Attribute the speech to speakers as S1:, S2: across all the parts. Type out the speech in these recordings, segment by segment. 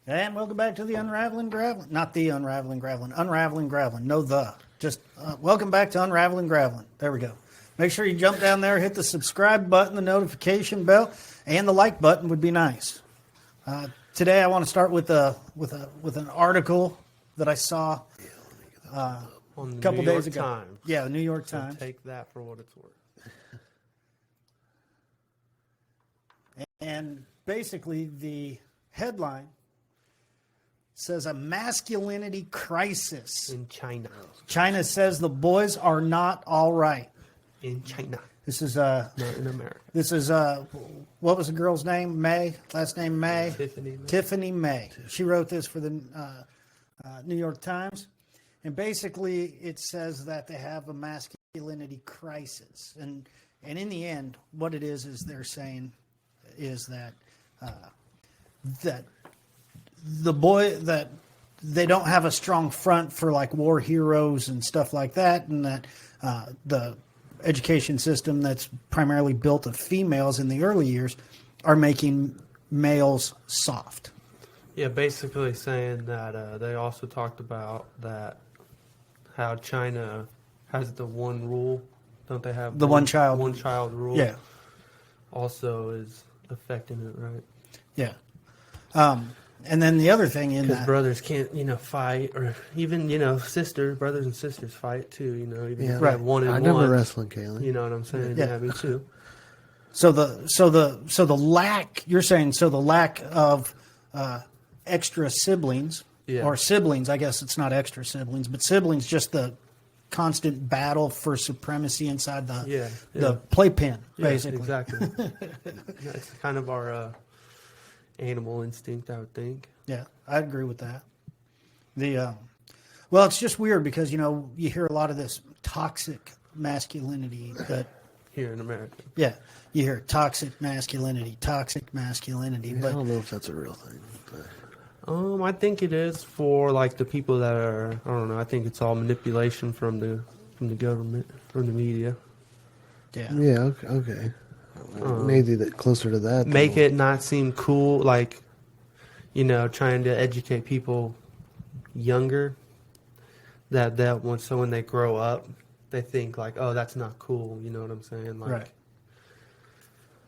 S1: And welcome back to the Unravelin Gravelin. Not the Unravelin Gravelin. Unravelin Gravelin. No the. Just welcome back to Unravelin Gravelin. There we go. Make sure you jump down there, hit the subscribe button, the notification bell, and the like button would be nice. Today I want to start with an article that I saw a couple days ago.
S2: Times.
S1: Yeah, the New York
S2: So
S1: Times.
S2: take that for what it's worth.
S1: And basically the headline says a masculinity crisis.
S2: In China.
S1: China says the boys are not all right.
S2: In China.
S1: This is
S2: Not in America.
S1: This is what was the girl's name? May, last name May. Tiffany May. She wrote this for the New York Times, and basically it says that they have a masculinity crisis, and in the end, what it is they're saying is that that they don't have a strong front for like war heroes and stuff like that, and that the education system that's primarily built of females in the early years are making males soft.
S2: Yeah, basically saying that they also talked about that how China has the one rule. Don't they have
S1: the one child
S2: rule?
S1: Yeah.
S2: Also is affecting it, right?
S1: Yeah. And then the other thing in
S2: Because
S1: that,
S2: brothers can't, fight, or even, brothers and sisters fight too, even if they
S1: Right.
S2: have one and
S3: I
S2: one.
S3: never wrestling, Kaylee.
S2: You know what I'm saying?
S1: Yeah.
S2: Yeah, me too.
S1: so the lack, you're saying, so the lack of extra siblings,
S2: Yeah.
S1: or siblings, I guess it's not extra siblings, but siblings, just the constant battle for supremacy inside the playpen,
S2: Yeah,
S1: basically.
S2: exactly. That's kind of our animal instinct, I would think.
S1: Yeah, I agree with that. Well, it's just weird because, you hear a lot of this toxic masculinity that,
S2: Here in America.
S1: yeah, you hear toxic masculinity,
S3: I
S1: but
S3: don't know if that's a real thing.
S2: I think it is for like the people that are. I don't know. I think it's all manipulation from the government, from the media.
S1: yeah.
S3: Yeah, okay. Maybe that closer to that.
S2: Make
S3: though.
S2: it not seem cool, like trying to educate people younger. That when they grow up, they think like, oh, that's not cool. You know what I'm saying? Like,
S1: Right.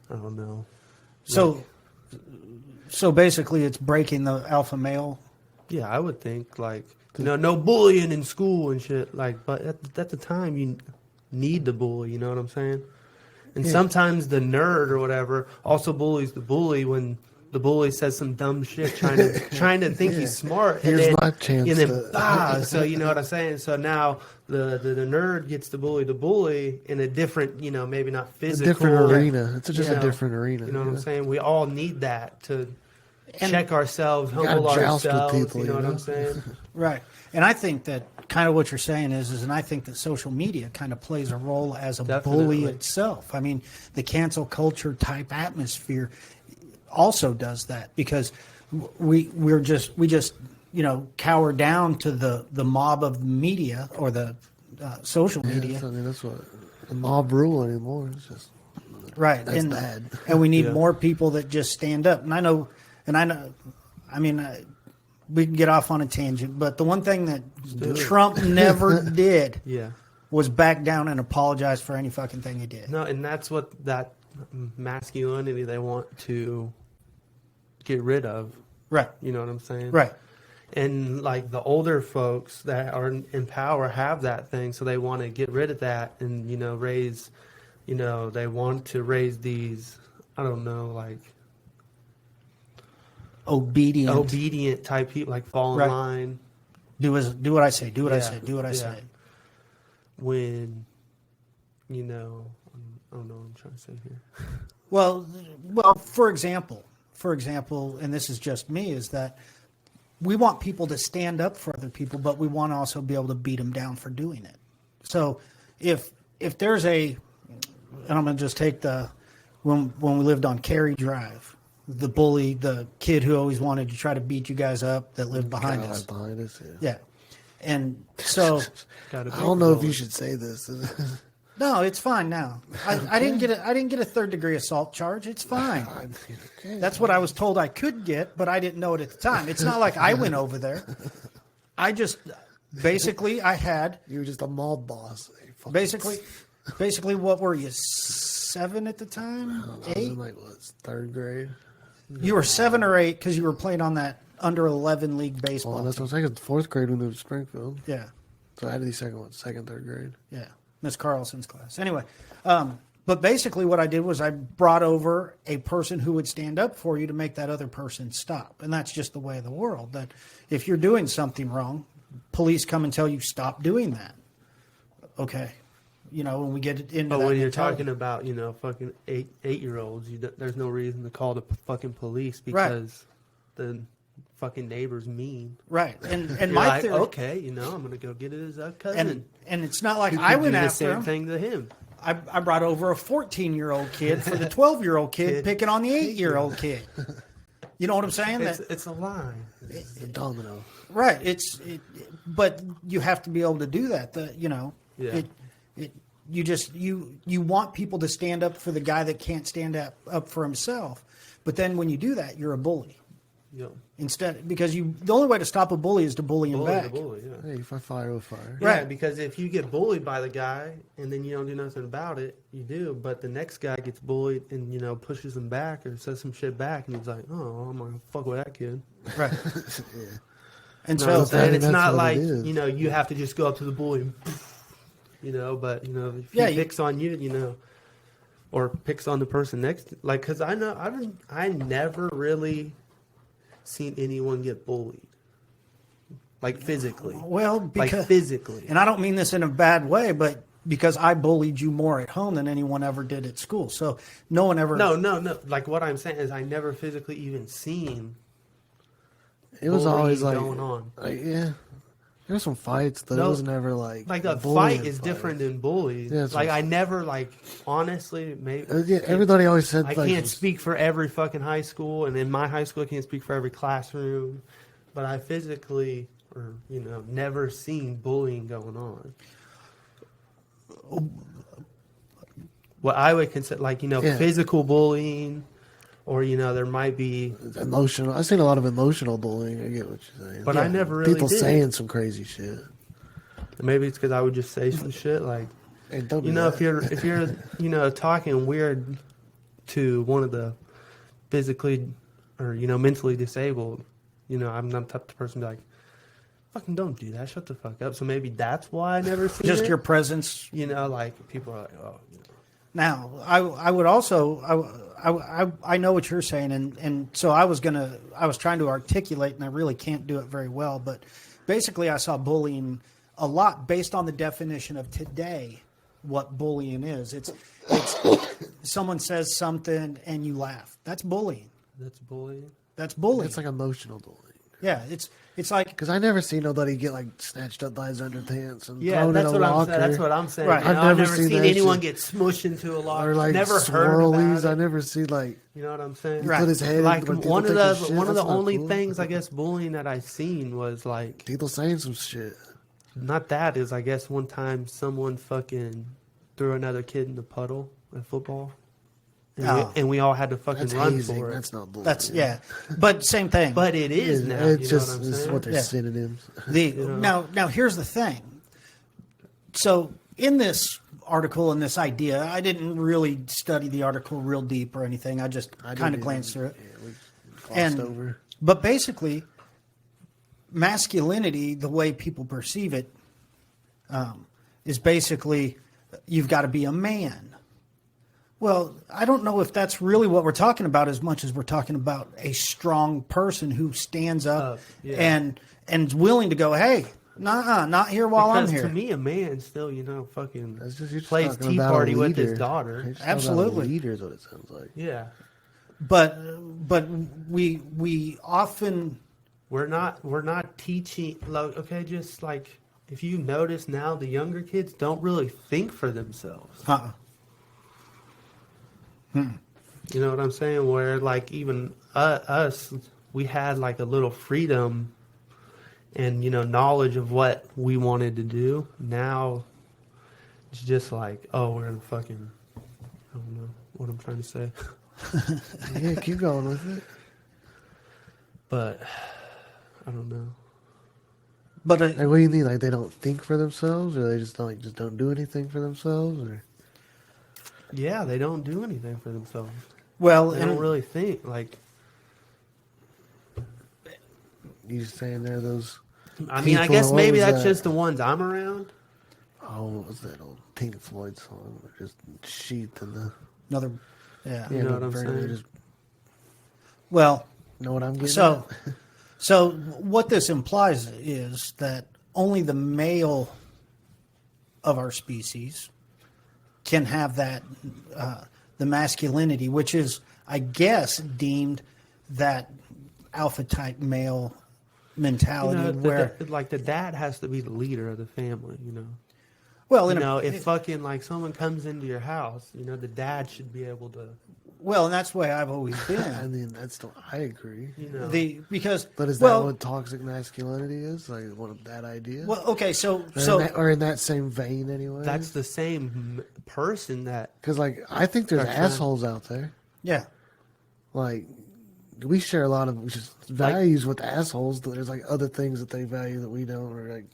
S2: I don't know.
S1: So basically, it's breaking the alpha male.
S2: Yeah, I would think like no bullying in school and shit. Like, but at the time you need the bully. You know what I'm saying? And sometimes the nerd or whatever also bullies the bully when the bully says some dumb shit, trying to think he's smart.
S3: Here's
S2: and then,
S3: my chance
S2: And then,
S3: to-
S2: so you know what I'm saying? So now the nerd gets to bully the bully in a different, maybe not
S3: A
S2: physical.
S3: different arena. It's just
S2: you
S3: a
S2: know,
S3: different arena.
S2: You know what I'm saying? We all need that to
S1: And-
S2: check ourselves,
S3: gotta
S2: humble
S3: joust with
S2: ourselves.
S3: people,
S2: you know
S3: you
S2: what
S3: know?
S2: I'm saying?
S1: Right. And I think that kind of what you're saying is and I think that social media kind of plays a role as a bully
S2: Definitely.
S1: itself. I mean, the cancel culture type atmosphere also does that because we just cower down to the mob of media or the social media.
S3: That's what the mob rule anymore. It's just
S1: Right.
S3: That's
S1: and,
S3: bad.
S1: And we need
S2: Yeah.
S1: more people that just stand up. And I know, we can get off on a tangent, but the one thing that Trump never did
S2: Yeah.
S1: was back down and apologize for any fucking thing he did.
S2: No, and that's what that masculinity they want to get rid of.
S1: Right.
S2: You know what I'm saying?
S1: Right.
S2: And like the older folks that are in power have that thing, so they want to get rid of that and raise, they want to raise these. I don't know, like obedient type people, like fall in
S1: Right.
S2: line.
S1: Do what I say. Do what I
S2: Yeah,
S1: say. Do what I
S2: yeah.
S1: say.
S2: When, I don't know what I'm trying to say here.
S1: Well, for example, and this is just me, is that we want people to stand up for other people, but we want to also be able to beat them down for doing it. So if there's and I'm going to just take when we lived on Cary Drive, the bully, the kid who always wanted to try to beat you guys up that lived behind us.
S3: behind us. Yeah.
S1: Yeah. And so,
S2: Gotta
S3: I
S2: be
S3: don't know if
S2: bullied.
S3: you should say this.
S1: No, it's fine now. I didn't get a third degree assault charge. It's fine.
S3: Okay.
S1: That's what I was told I could get, but I didn't know it at the time. It's not like I went over there. I just basically I had
S3: You were just a mob boss.
S1: basically what were you, 7 at the time?
S3: I was
S1: 8?
S3: in like what, 3rd grade.
S1: You were 7 or 8 because you were playing on that under 11 league baseball.
S3: Well, that's
S1: team.
S3: what I'm saying. 4th grade we moved to Springfield.
S1: Yeah,
S3: So I had to be second, 3rd grade.
S1: yeah. Miss Carlson's class. Anyway, but basically what I did was I brought over a person who would stand up for you to make that other person stop. And that's just the way of the world. That if you're doing something wrong, police come and tell you stop doing that. Okay. You know, when we get into
S2: But
S1: that
S2: when you're
S1: mentality.
S2: talking about, fucking 8-year-olds, there's no reason to call the fucking police because the fucking neighbor's mean.
S1: Right. And
S2: You're
S1: my
S2: like,
S1: theory,
S2: okay, I'm going to go get his cousin.
S1: and it's not like
S2: Who
S1: I
S2: could
S1: went
S2: do the
S1: after
S2: same
S1: him.
S2: thing to him.
S1: I brought over a 14-year-old kid for the 12-year-old kid
S2: Kid.
S1: picking on the 8-year-old kid. You know what I'm saying?
S2: It's a lie.
S3: The domino.
S1: Right. But you have to be able to do that.
S2: Yeah.
S1: You want people to stand up for the guy that can't stand up for himself. But then when you do that, you're a bully.
S2: Yep.
S1: Instead, because the only way to stop a bully is to bully him back.
S2: Bully, yeah.
S3: Hey, if I fire, I'll fire.
S2: Yeah,
S1: Right.
S2: because if you get bullied by the guy and then you don't do nothing about it, you do. But the next guy gets bullied and pushes him back or says some shit back, and he's like, "Oh, I'm gonna fuck with that kid."
S1: Right.
S3: Yeah.
S1: And
S2: No,
S1: so,
S2: it's, and it's
S3: that's
S2: not
S3: what
S2: like
S3: it is.
S2: you have to just go up to the bully, and, but if
S1: Yeah,
S2: he
S1: you-
S2: picks on you, or picks on the person next, like, because I never really seen anyone get bullied, like physically,
S1: well, because
S2: like physically.
S1: and I don't mean this in a bad way, but because I bullied you more at home than anyone ever did at school. So no one ever.
S2: No. Like what I'm saying is, I never physically even seen.
S3: It was always
S2: bullying
S3: like,
S2: going on.
S3: yeah. There were some fights, though.
S2: No,
S3: It was never like
S2: a
S3: bullying
S2: fight is
S3: fight.
S2: different than bullying.
S3: Yeah, that's
S2: like
S3: what-
S2: I never honestly maybe.
S3: Yeah, everybody always said
S2: I
S3: like,
S2: can't speak for every fucking high school, and in my high school, I can't speak for every classroom. But I physically, or never seen bullying going on. What I would consider,
S3: Yeah.
S2: physical bullying, or there might be.
S3: emotional. I've seen a lot of emotional bullying. I get what you're saying.
S2: But I never really
S3: people
S2: did.
S3: saying some crazy shit.
S2: Maybe it's because I would just say some shit like.
S3: Hey, don't do
S2: If
S3: that.
S2: you're talking weird to one of the physically or mentally disabled, I'm not the type of person to be like, fucking don't do that, shut the fuck up. So maybe that's why I never seen
S1: Just
S2: it.
S1: your presence.
S2: Like people are like, oh,
S1: Now, I would also I know what you're saying, and so I was trying to articulate, and I really can't do it very well, but basically I saw bullying a lot based on the definition of today. What bullying is, it's someone says something and you laugh. That's bullying.
S2: that's bullying.
S1: That's bullying.
S3: It's like emotional bullying.
S1: Yeah, it's like
S3: Because I never see nobody get like snatched up by his underpants and
S2: Yeah,
S3: thrown
S2: that's
S3: in a
S2: what I'm
S3: locker.
S2: saying. That's what I'm saying.
S1: Right.
S2: I've never
S3: seen
S2: seen
S3: that
S2: anyone
S3: shit.
S2: get smushed into a locker.
S3: Or like
S2: never heard
S3: swirlies.
S2: about
S3: I
S2: it.
S3: never see like
S2: You know what I'm saying?
S1: Right.
S3: put his head
S2: Like
S3: in,
S2: one of
S3: the
S2: the only things I guess bullying that I seen was like
S3: people saying some shit.
S2: not that is I guess one time someone fucking threw another kid in the puddle at football, and,
S1: Oh.
S2: we all had to fucking
S3: That's
S2: run
S3: hazing.
S2: for it.
S3: That's not bullying.
S1: that's yeah, but same thing.
S2: But it is now.
S3: It's
S2: you
S3: just
S2: know what I'm
S3: it's
S2: saying?
S3: what they're
S1: Yeah.
S3: synonyms.
S1: Now here's the thing. So in this article and this idea, I didn't really study the article real deep or anything. I just kind of
S3: didn't
S1: glanced through it.
S3: Yeah, we glossed
S1: And
S3: over.
S1: but basically, masculinity, the way people perceive it, is basically you've got to be a man. Well, I don't know if that's really what we're talking about as much as we're talking about a strong person who stands up
S2: yeah.
S1: and is willing to go, hey, nah, not here while
S2: Because
S1: I'm here.
S2: to me, a man still, fucking
S3: That's just, you're just
S2: plays
S3: talking
S2: tea
S3: about a
S2: party with his
S3: leader.
S2: daughter.
S3: You're just talking about a
S1: Absolutely.
S3: leader is what it sounds like.
S2: Yeah,
S1: But we often
S2: we're not teaching. Like, okay, just like if you notice now, the younger kids don't really think for themselves. You know what I'm saying? Where like even us, we had like a little freedom and knowledge of what we wanted to do. Now It's just like, oh, we're in fucking, I don't know what I'm trying to say.
S3: Yeah, keep going with it.
S2: But I don't know.
S1: But
S3: Like, what do you mean? Like they don't think for themselves, or they just don't do anything for themselves, or
S2: Yeah, they don't do anything for themselves.
S1: well,
S2: They
S1: and
S2: don't really think. Like,
S3: you saying there those?
S2: I mean, I
S3: People,
S2: guess
S3: what
S2: maybe
S3: was
S2: that's
S3: that?
S2: just the ones I'm around.
S3: Oh, what was that old Pink Floyd song? Just sheath and the
S1: another, yeah.
S2: You know what I'm
S3: burn,
S2: saying?
S3: Just
S1: Well,
S3: know what I'm getting.
S1: so
S3: at?
S1: so what this implies is that only the male of our species can have that the masculinity, which is, I guess, deemed that alpha type male mentality, where
S2: like the dad has to be the leader of the family. You know.
S1: well,
S2: You
S1: in
S2: know,
S1: a,
S2: if fucking like someone comes into your house, you know, the dad should be able to,
S1: well, and that's the way I've always
S3: I
S1: been.
S3: mean, that's still I agree.
S2: you know.
S1: Because
S3: But is
S1: well,
S3: that what toxic masculinity is? Like one of that idea?
S1: well, okay, so
S3: Or in that same vein, anyway.
S2: That's the same person that.
S3: Because, like, I think there's
S2: That's right.
S3: assholes out there.
S1: yeah,
S3: Like, we share a lot of just values with assholes. But there's like other things that they value that we don't, or like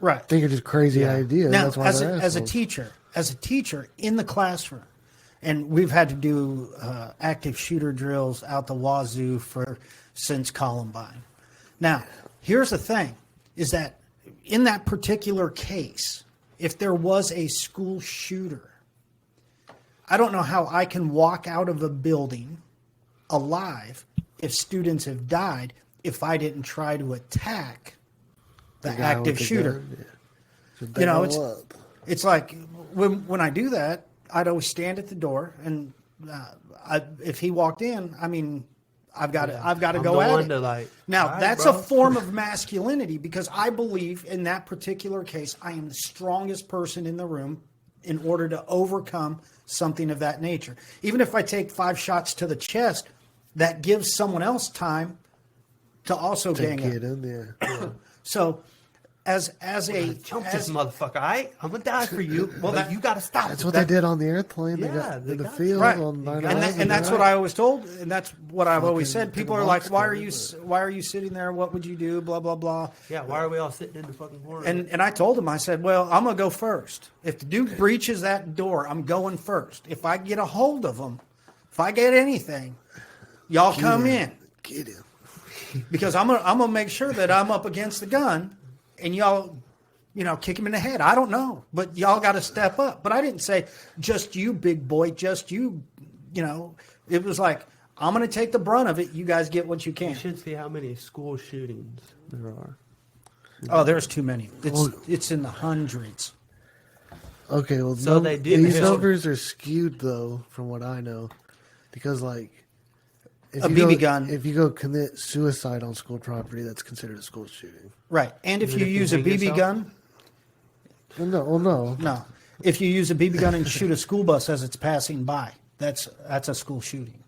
S1: right.
S3: think are just crazy
S2: Yeah.
S3: ideas.
S1: Now,
S3: That's why
S1: as
S3: they're
S1: a
S3: assholes.
S1: teacher in the classroom, and we've had to do active shooter drills out the wazoo since Columbine. Now, here's the thing: is that in that particular case, if there was a school shooter, I don't know how I can walk out of a building alive if students have died if I didn't try to attack the
S3: guy with
S1: active
S3: the
S1: shooter.
S3: gun, yeah. So
S1: You know,
S3: they blow up.
S1: It's like when I do that, I'd always stand at the door, and if he walked in, I mean, I've got to
S2: I'm
S1: go
S2: the
S1: at
S2: one
S1: it.
S2: to like.
S1: Now,
S2: "All right,
S1: that's
S2: bro."
S1: a form of masculinity because I believe in that particular case, I am the strongest person in the room in order to overcome something of that nature. Even if I take 5 shots to the chest, that gives someone else time to also
S3: To
S1: gang up.
S3: get in there.
S1: So, as a
S2: Jump
S1: as-
S2: this motherfucker! I'm gonna die for you. Well,
S1: that-
S2: you gotta stop.
S3: That's
S2: it.
S3: what they did on the airplane.
S2: Yeah,
S3: they got
S2: they
S3: in the
S2: got
S3: field
S1: Right.
S3: on 9/11.
S1: and that's what I always told, and that's what I've always
S3: Fucking
S1: said. People
S3: took
S1: are
S3: a
S1: like,
S3: box
S1: "Why are
S3: cutter,
S1: why are you sitting there? What would you do?" Blah blah blah.
S2: Yeah, why are we all sitting in the fucking corner?
S1: And I told him, I said, "Well, I'm gonna go first. If the dude breaches that door, I'm going first. If I get a hold of him, if I get anything, y'all come in
S3: Get him.
S1: because I'm gonna make sure that I'm up against the gun, and y'all." Kick him in the head. I don't know, but y'all got to step up. But I didn't say just you, big boy, just you. It was like I'm going to take the brunt of it. You guys get what you
S2: you
S1: can.
S2: should see how many school shootings there are.
S1: Oh, there's too many. It's in the hundreds.
S3: Okay, well,
S2: So they did
S3: these
S2: have-
S3: numbers are skewed though, from what I know, because like if
S1: A
S3: you
S1: BB
S3: go,
S1: gun.
S3: if you go commit suicide on school property, that's considered a school shooting.
S1: Right. And if
S2: Even
S1: you
S2: if you
S1: use a
S2: hang
S1: BB
S2: yourself?
S1: gun,
S3: Well, no.
S1: no. If you use a BB gun and shoot a school bus as it's passing by, that's a school shooting.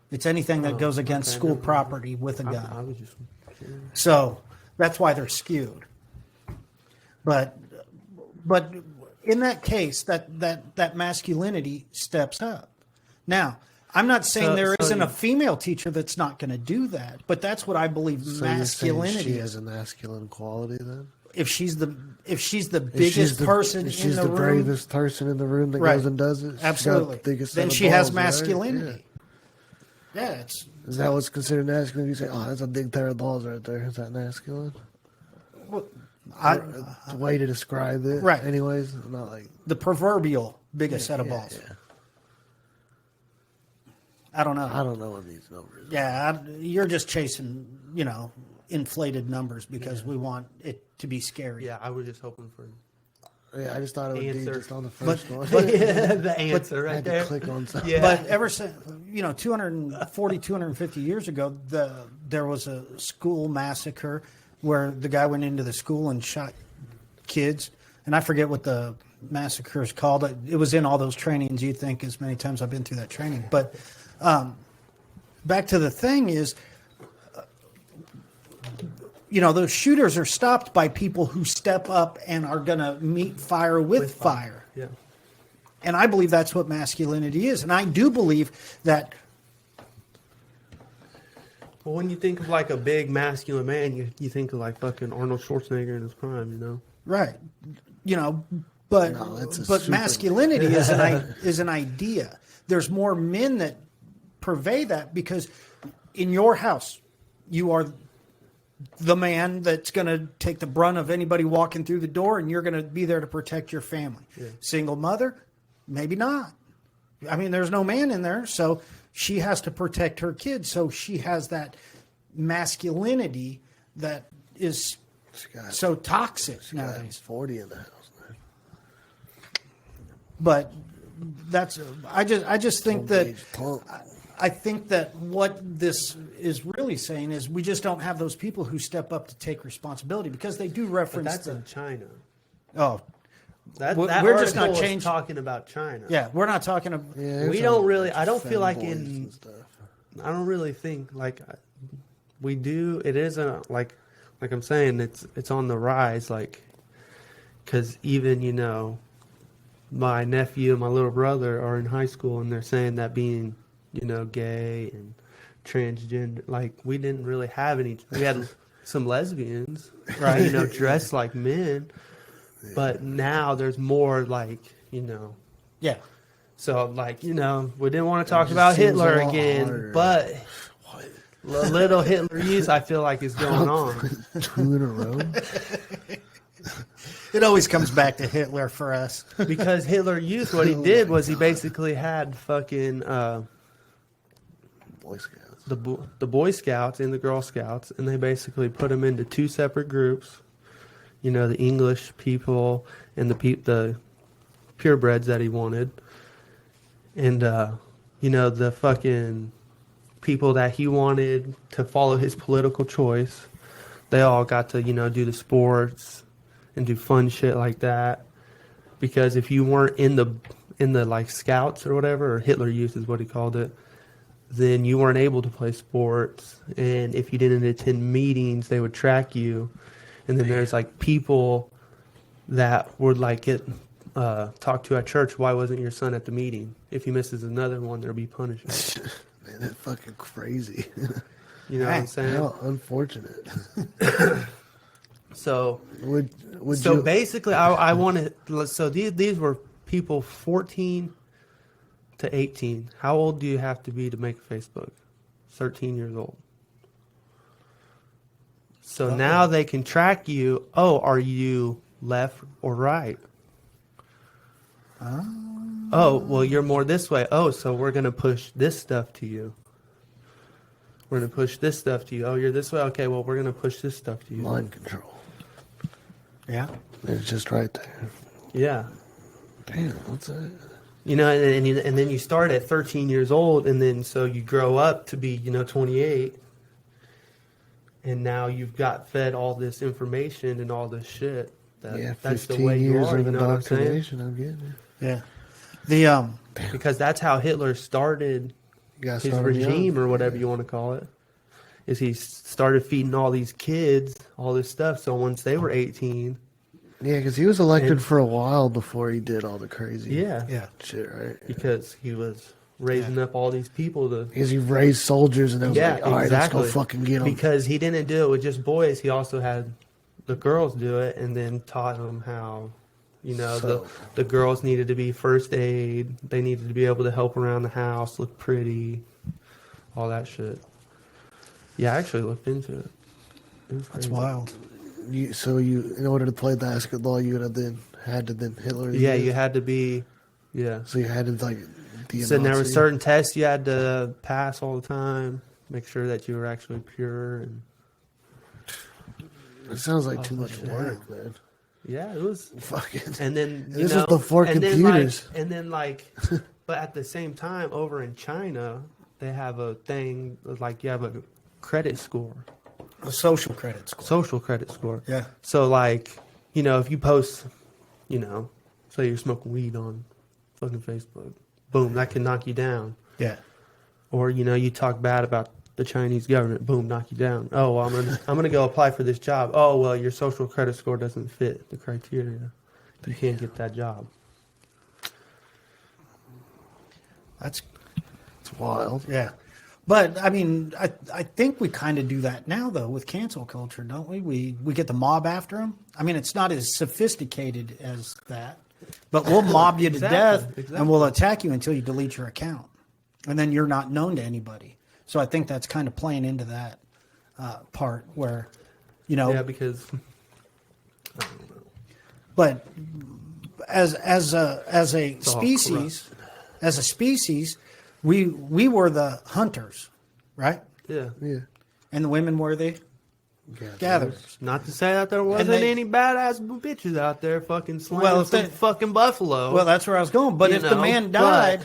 S1: It's anything that goes against
S2: okay,
S1: school
S2: never mind.
S1: property with a
S2: I
S1: gun.
S2: was just.
S1: So that's why they're skewed. But in that case, that masculinity steps up. Now, I'm not saying
S2: So-
S1: there
S2: so
S1: isn't
S2: you-
S1: a female teacher that's not going to do that, but that's what I believe
S3: So you're saying
S1: masculinity
S3: she
S1: is.
S3: has a masculine quality then?
S1: If she's the
S3: If
S1: biggest
S3: she's the,
S1: person
S3: if
S1: in
S3: she's
S1: the
S3: the
S1: room,
S3: bravest person in the room that
S1: Right.
S3: goes and does it. she's got
S1: absolutely,
S3: the biggest
S1: then
S3: set of
S1: she has
S3: balls, right?
S1: masculinity. Yeah, it's
S3: Yeah. Is that what's considered masculine? You say, "Oh, that's a big pair of balls right there." Is that masculine? A way to describe it,
S1: Right.
S3: Anyways, not like
S1: the proverbial biggest set of
S3: yeah,
S1: balls.
S3: yeah.
S1: I don't know.
S3: I don't know what these numbers.
S1: Yeah, you're just chasing, inflated numbers because we want it to be scary.
S2: Yeah, I was just hoping for
S3: Yeah, I just thought it would be
S2: Answer.
S3: just on the first one.
S2: the answer
S3: I
S2: right
S3: had to
S2: there.
S3: click on something.
S2: Yeah.
S1: But ever since, 240, 250 years ago, there was a school massacre where the guy went into the school and shot kids. And I forget what the massacre is called. It was in all those trainings, you think, as many times I've been through that training. But back to the thing is, those shooters are stopped by people who step up and are going to meet fire with fire.
S2: Yeah.
S1: And I believe that's what masculinity is. And I do believe that.
S2: Well, when you think of like a big masculine man, you think of like fucking Arnold Schwarzenegger in his prime, you know?
S1: Right. But
S3: No, that's a
S1: but
S3: super-
S1: masculinity is an idea. There's more men that purvey that because in your house, you are the man that's going to take the brunt of anybody walking through the door, and you're going to be there to protect your family. Yeah. Single mother, maybe not. I mean, there's no man in there, so she has to protect her kids. So she has that masculinity that is so toxic nowadays.
S3: 40 in the house. Man.
S1: But I just think that I think that what this is really saying is we just don't have those people who step up to take responsibility because they do reference.
S2: But that's in China.
S1: Oh,
S2: that
S1: we're just not
S2: changing. Talking about China.
S1: Yeah, we're not talking about.
S3: Yeah,
S2: we don't really. I don't feel like in. I don't really think like we do. It isn't like I'm saying. It's on the rise. Like because even my nephew and my little brother are in high school and they're saying that being gay and transgender, like we didn't really have any. We had some lesbians, right? Dressed like men, but now there's more like
S1: Yeah.
S2: So like we didn't want to talk about Hitler again, harder. But a little Hitler use I feel like is going on.
S3: 2 in a row.
S1: It always comes back to Hitler for us.
S2: Because Hitler Youth, what he did was he basically had fucking
S3: Boy Scouts.
S2: The Boy Scouts and the Girl Scouts, and they basically put them into 2 separate groups. The English people and the purebreds that he wanted. And, the fucking people that he wanted to follow his political choice, they all got to, do the sports and do fun shit like that, because if you weren't in the like scouts or whatever, or Hitler Youth is what he called it, then you weren't able to play sports, and if you didn't attend meetings, they would track you, and then there's like people that would like get talked to at church. Why wasn't your son at the meeting? If he misses another one, there'll be punishment.
S3: Man, that's fucking crazy.
S2: You know what I'm saying?
S3: How unfortunate.
S2: So,
S3: would
S2: you... basically, I wanted. So these were people 14 to 18. How old do you have to be to make a Facebook? 13 years old. So now they can track you. Oh, are you left or right? Oh, well, you're more this way. Oh, so we're gonna push this stuff to you. We're gonna push this stuff to you. Oh, you're this way. Okay, well, we're gonna push this stuff to you.
S3: Mind control.
S1: Yeah.
S3: It's just right there.
S2: Yeah.
S3: Damn, what's that?
S2: And then you start at 13 years old, and then so you grow up to be, 28, and now you've got fed all this information and all this shit. That's the way you are. You know what I'm saying?
S3: I'm getting it.
S1: Yeah.
S2: Because that's how Hitler started his regime, or whatever you want to call it. Is he started feeding all these kids all this stuff. So once they were 18.
S3: Yeah, because he was elected for a while before he did all the crazy shit, right?
S2: Because he was raising up all these people to...
S3: Because he raised soldiers and they was like, all right, let's go fucking get them.
S2: Because he didn't do it with just boys. He also had the girls do it and then taught them how, the girls needed to be first aid. They needed to be able to help around the house, look pretty, all that shit. Yeah, I actually looked into it.
S1: That's wild.
S3: In order to play basketball, you would have had to Hitler.
S2: Yeah, you had to be. Yeah.
S3: So you had to be.
S2: So there were certain tests you had to pass all the time. Make sure that you were actually pure. And
S3: it sounds like too much work, man.
S2: Yeah, it was
S3: fucking.
S2: And then
S3: this was before computers.
S2: But at the same time, over in China, they have a thing like you have a credit score.
S1: A social credit score.
S2: Social credit score.
S1: Yeah.
S2: So if you post, say you're smoking weed on fucking Facebook, boom, that can knock you down.
S1: Yeah.
S2: Or, you talk bad about the Chinese government, boom, knock you down. Oh, well, I'm gonna go apply for this job. Oh, well, your social credit score doesn't fit the criteria. You can't get that job.
S1: That's
S3: It's wild.
S1: yeah. But I mean, I think we kind of do that now though with cancel culture, don't we? We get the mob after them. I mean, it's not as sophisticated as that, but we'll mob you to death and we'll attack you until you delete your account, and then you're not known to anybody. So I think that's kind of playing into that part where, you know,
S2: Yeah, because I don't know.
S1: but as a species, we were the hunters, right?
S2: Yeah.
S3: Yeah.
S1: And the women were the gatherers.
S2: Not to say that there wasn't
S1: they-
S2: any badass bitches out there fucking slaying
S1: Well, if
S2: some
S1: they-
S2: fucking buffalo.
S1: Well, that's where I was going. But
S2: You
S1: if the
S2: know,
S1: man died,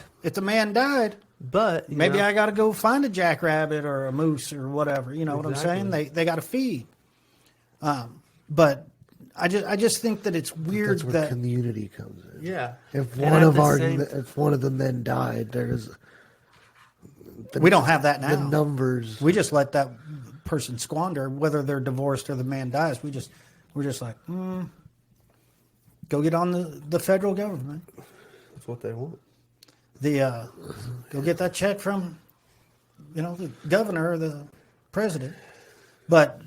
S2: but you
S1: maybe
S2: know,
S1: I got to go find a jackrabbit or a moose or whatever. You know what I'm saying?
S2: Exactly.
S1: They got to feed. But I just think that it's weird
S3: That's where
S1: that
S3: community comes in.
S2: yeah.
S3: If
S2: And
S3: one
S2: at
S3: of
S2: the
S3: our
S2: same-
S3: if one of the men died, there's
S1: we don't have that
S3: the
S1: now.
S3: numbers.
S1: We just let that person squander, whether they're divorced or the man dies. We're just like, go get on the federal government.
S2: That's what they want.
S1: Go get that check from, the governor or the president. But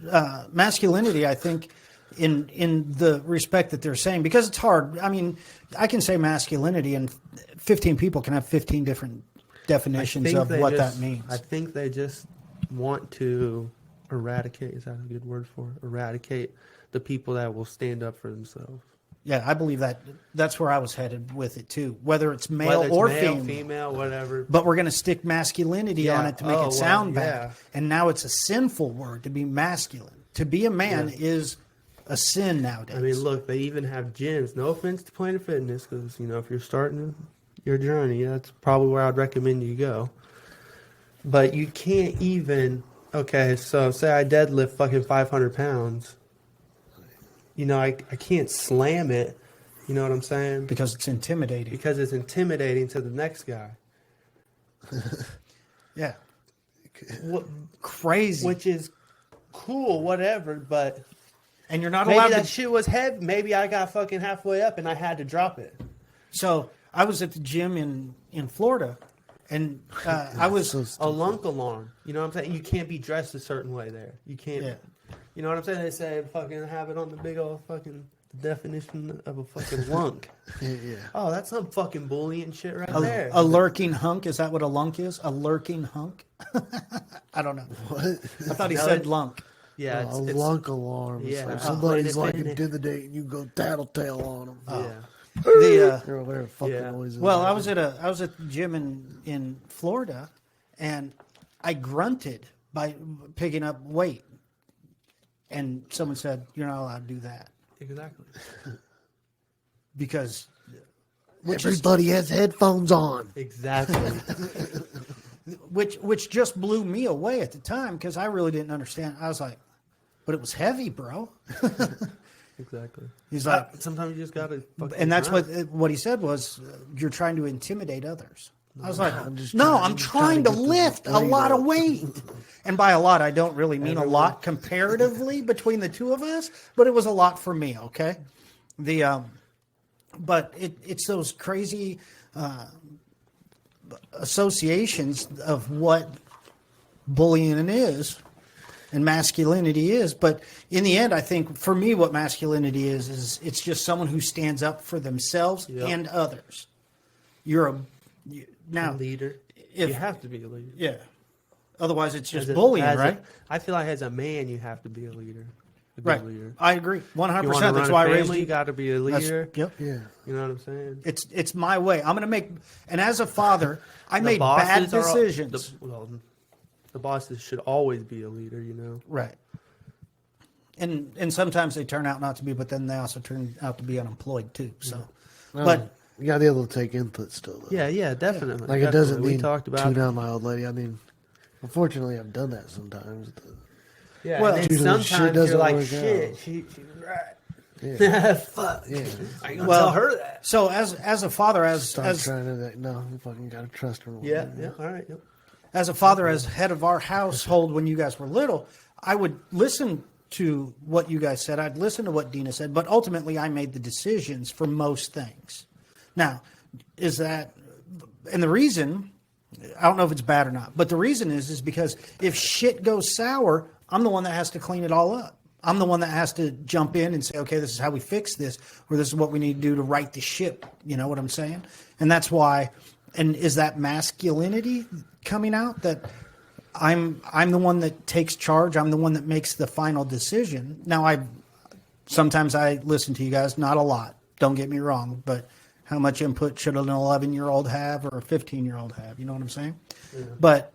S1: masculinity, I think, in the respect that they're saying, because it's hard. I mean, I can say masculinity, and 15 people can have 15 different definitions of what that means.
S2: I think they just want to eradicate. Is that a good word for it? Eradicate the people that will stand up for themselves.
S1: Yeah, I believe that. That's where I was headed with it too. Whether it's male or
S2: female, whatever.
S1: But we're going to stick masculinity on it to make it sound bad.
S2: yeah.
S1: And now it's a sinful word to be masculine. To be a man is a sin nowadays.
S2: I mean, look, they even have gyms. No offense to Planet Fitness, because if you're starting your journey, that's probably where I'd recommend you go. But you can't even. Okay, so say I deadlift fucking 500 pounds. I can't slam it. You know what I'm saying?
S1: because it's intimidating.
S2: Because it's intimidating to the next guy.
S1: Yeah.
S2: What,
S1: Crazy.
S2: which is cool, whatever, but
S1: And you're not
S2: maybe
S1: allowed
S2: that
S1: to.
S2: shit was heavy. Maybe I got fucking halfway up and I had to drop it.
S1: So I was at the gym in Florida, and I was.
S2: A lunk alarm. You know what I'm saying? You can't be dressed a certain way there. You can't.
S1: Yeah.
S2: You know what I'm saying? They say fucking have it on the big old fucking definition of a fucking lunk.
S3: Yeah.
S2: Oh, that's some fucking bullying shit right there.
S1: A lurking hunk. Is that what a lunk is? A lurking hunk? I don't know.
S3: What?
S1: I thought he
S2: No,
S1: said
S2: it-
S1: lunk.
S2: Yeah,
S3: A lunk alarm. It's
S2: yeah.
S3: like
S2: Oh,
S3: somebody's
S2: wait a
S3: like
S2: minute.
S3: intimidating you, go tattletale on them.
S2: yeah.
S1: The
S3: Or whatever fucking
S2: Yeah.
S3: noises.
S1: Well, I was at the gym in Florida, and I grunted by picking up weight, and someone said, "You're not allowed to do that
S2: Exactly.
S1: because."
S3: Everybody has headphones on.
S2: Exactly.
S1: Which just blew me away at the time because I really didn't understand. I was like, "But it was heavy, bro."
S2: Exactly.
S1: He's like,
S2: Sometimes you just gotta. fucking
S1: and that's
S2: grind.
S1: what he said was, "You're trying to intimidate others." I was like,
S3: I'm just
S1: "No,
S3: trying-
S1: I'm
S3: I'm just
S1: trying
S3: trying
S1: to
S3: to get the
S1: lift a
S3: weight
S1: lot
S3: up."
S1: of weight." And by a lot, I don't really mean a lot comparatively between the two of us, but it was a lot for me. Okay, but it's those crazy associations of what bullying is and masculinity is. But in the end, I think for me, what masculinity is it's just someone who stands up for themselves
S2: Yep.
S1: and others. You're
S2: A
S1: now,
S2: leader.
S1: if-
S2: You have to be a leader.
S1: yeah. Otherwise, it's just
S2: As a-
S1: bullying,
S2: as a-
S1: right?
S2: I feel like as a man, you have to be a leader. A good
S1: Right.
S2: leader.
S1: I agree,
S2: You want
S1: 100%.
S2: to
S1: That's
S2: run
S1: why
S2: a
S1: I raised
S2: family,
S1: you.
S2: you got to be a
S1: That's-
S2: leader.
S1: Yep.
S3: Yeah.
S2: You know what I'm saying?
S1: It's my way. I'm going to make, and as a father, I made bad
S2: bosses are-
S1: decisions.
S2: The bosses should always be a leader, you know.
S1: Right. And sometimes they turn out not to be, but then they also turn out to be unemployed too. So, but
S3: You got to be able to take input still. Though.
S2: Yeah, definitely.
S3: Like it doesn't
S2: definitely.
S3: mean
S2: We talked about
S3: tune down my old lady. I mean, unfortunately, I've done that sometimes.
S2: Yeah,
S1: Well,
S2: and then
S3: Dude, when shit
S2: sometimes you're
S3: doesn't
S2: like,
S3: work
S2: shit,
S3: out.
S2: she's right.
S3: Yeah.
S2: Fuck.
S3: Yeah.
S2: I ain't gonna
S1: Well,
S2: tell her that.
S1: So as a father,
S3: Start trying to no, you fucking got to trust her.
S2: Yeah, yeah, all right. Yep.
S1: as a father, as head of our household when you guys were little, I would listen to what you guys said. I'd listen to what Dina said, but ultimately I made the decisions for most things. Now, is that, and the reason, I don't know if it's bad or not, but the reason is because if shit goes sour, I'm the one that has to clean it all up. I'm the one that has to jump in and say, okay, this is how we fix this, or this is what we need to do to right the ship. You know what I'm saying? And that's why, and is that masculinity coming out, that I'm the one that takes charge. I'm the one that makes the final decision. Now, sometimes I listen to you guys, not a lot. Don't get me wrong, but how much input should an 11-year-old have or a 15-year-old have? You know what I'm saying? Yeah. But,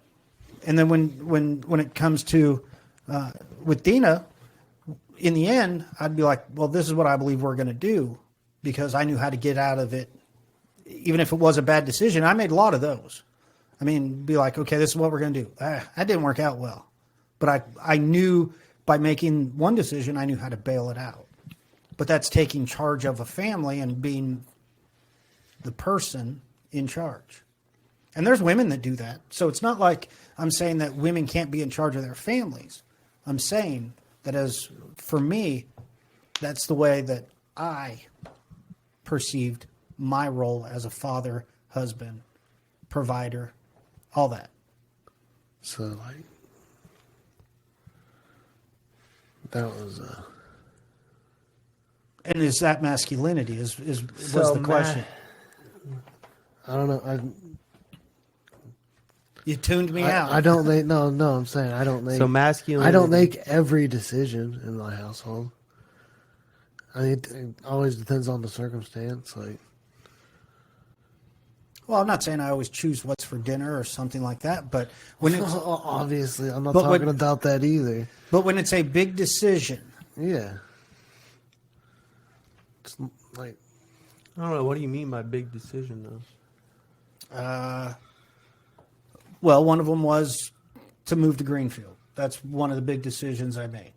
S1: and then when it comes to with Dina, in the end, I'd be like, well, this is what I believe we're going to do, because I knew how to get out of it, even if it was a bad decision. I made a lot of those. I mean, be like, okay, this is what we're going to do. That didn't work out well. But I knew by making one decision, I knew how to bail it out. But that's taking charge of a family and being the person in charge. And there's women that do that. So it's not like I'm saying that women can't be in charge of their families. I'm saying that, as for me, that's the way that I perceived my role as a father, husband, provider, all that.
S3: So, like, that was
S1: and is that masculinity? Was the question?
S3: I don't know.
S1: You tuned me out.
S3: I don't make no. I'm saying I don't make.
S2: So masculinity.
S3: I don't make every decision in my household. I mean, it always depends on the circumstance. Like,
S1: well, I'm not saying I always choose what's for dinner or something like that, but when it's
S3: obviously, I'm not talking about that either.
S1: But when it's a big decision,
S3: yeah, it's like,
S2: I don't know. What do you mean by big decision, though?
S1: Well, one of them was to move to Greenfield. That's one of the big decisions I made.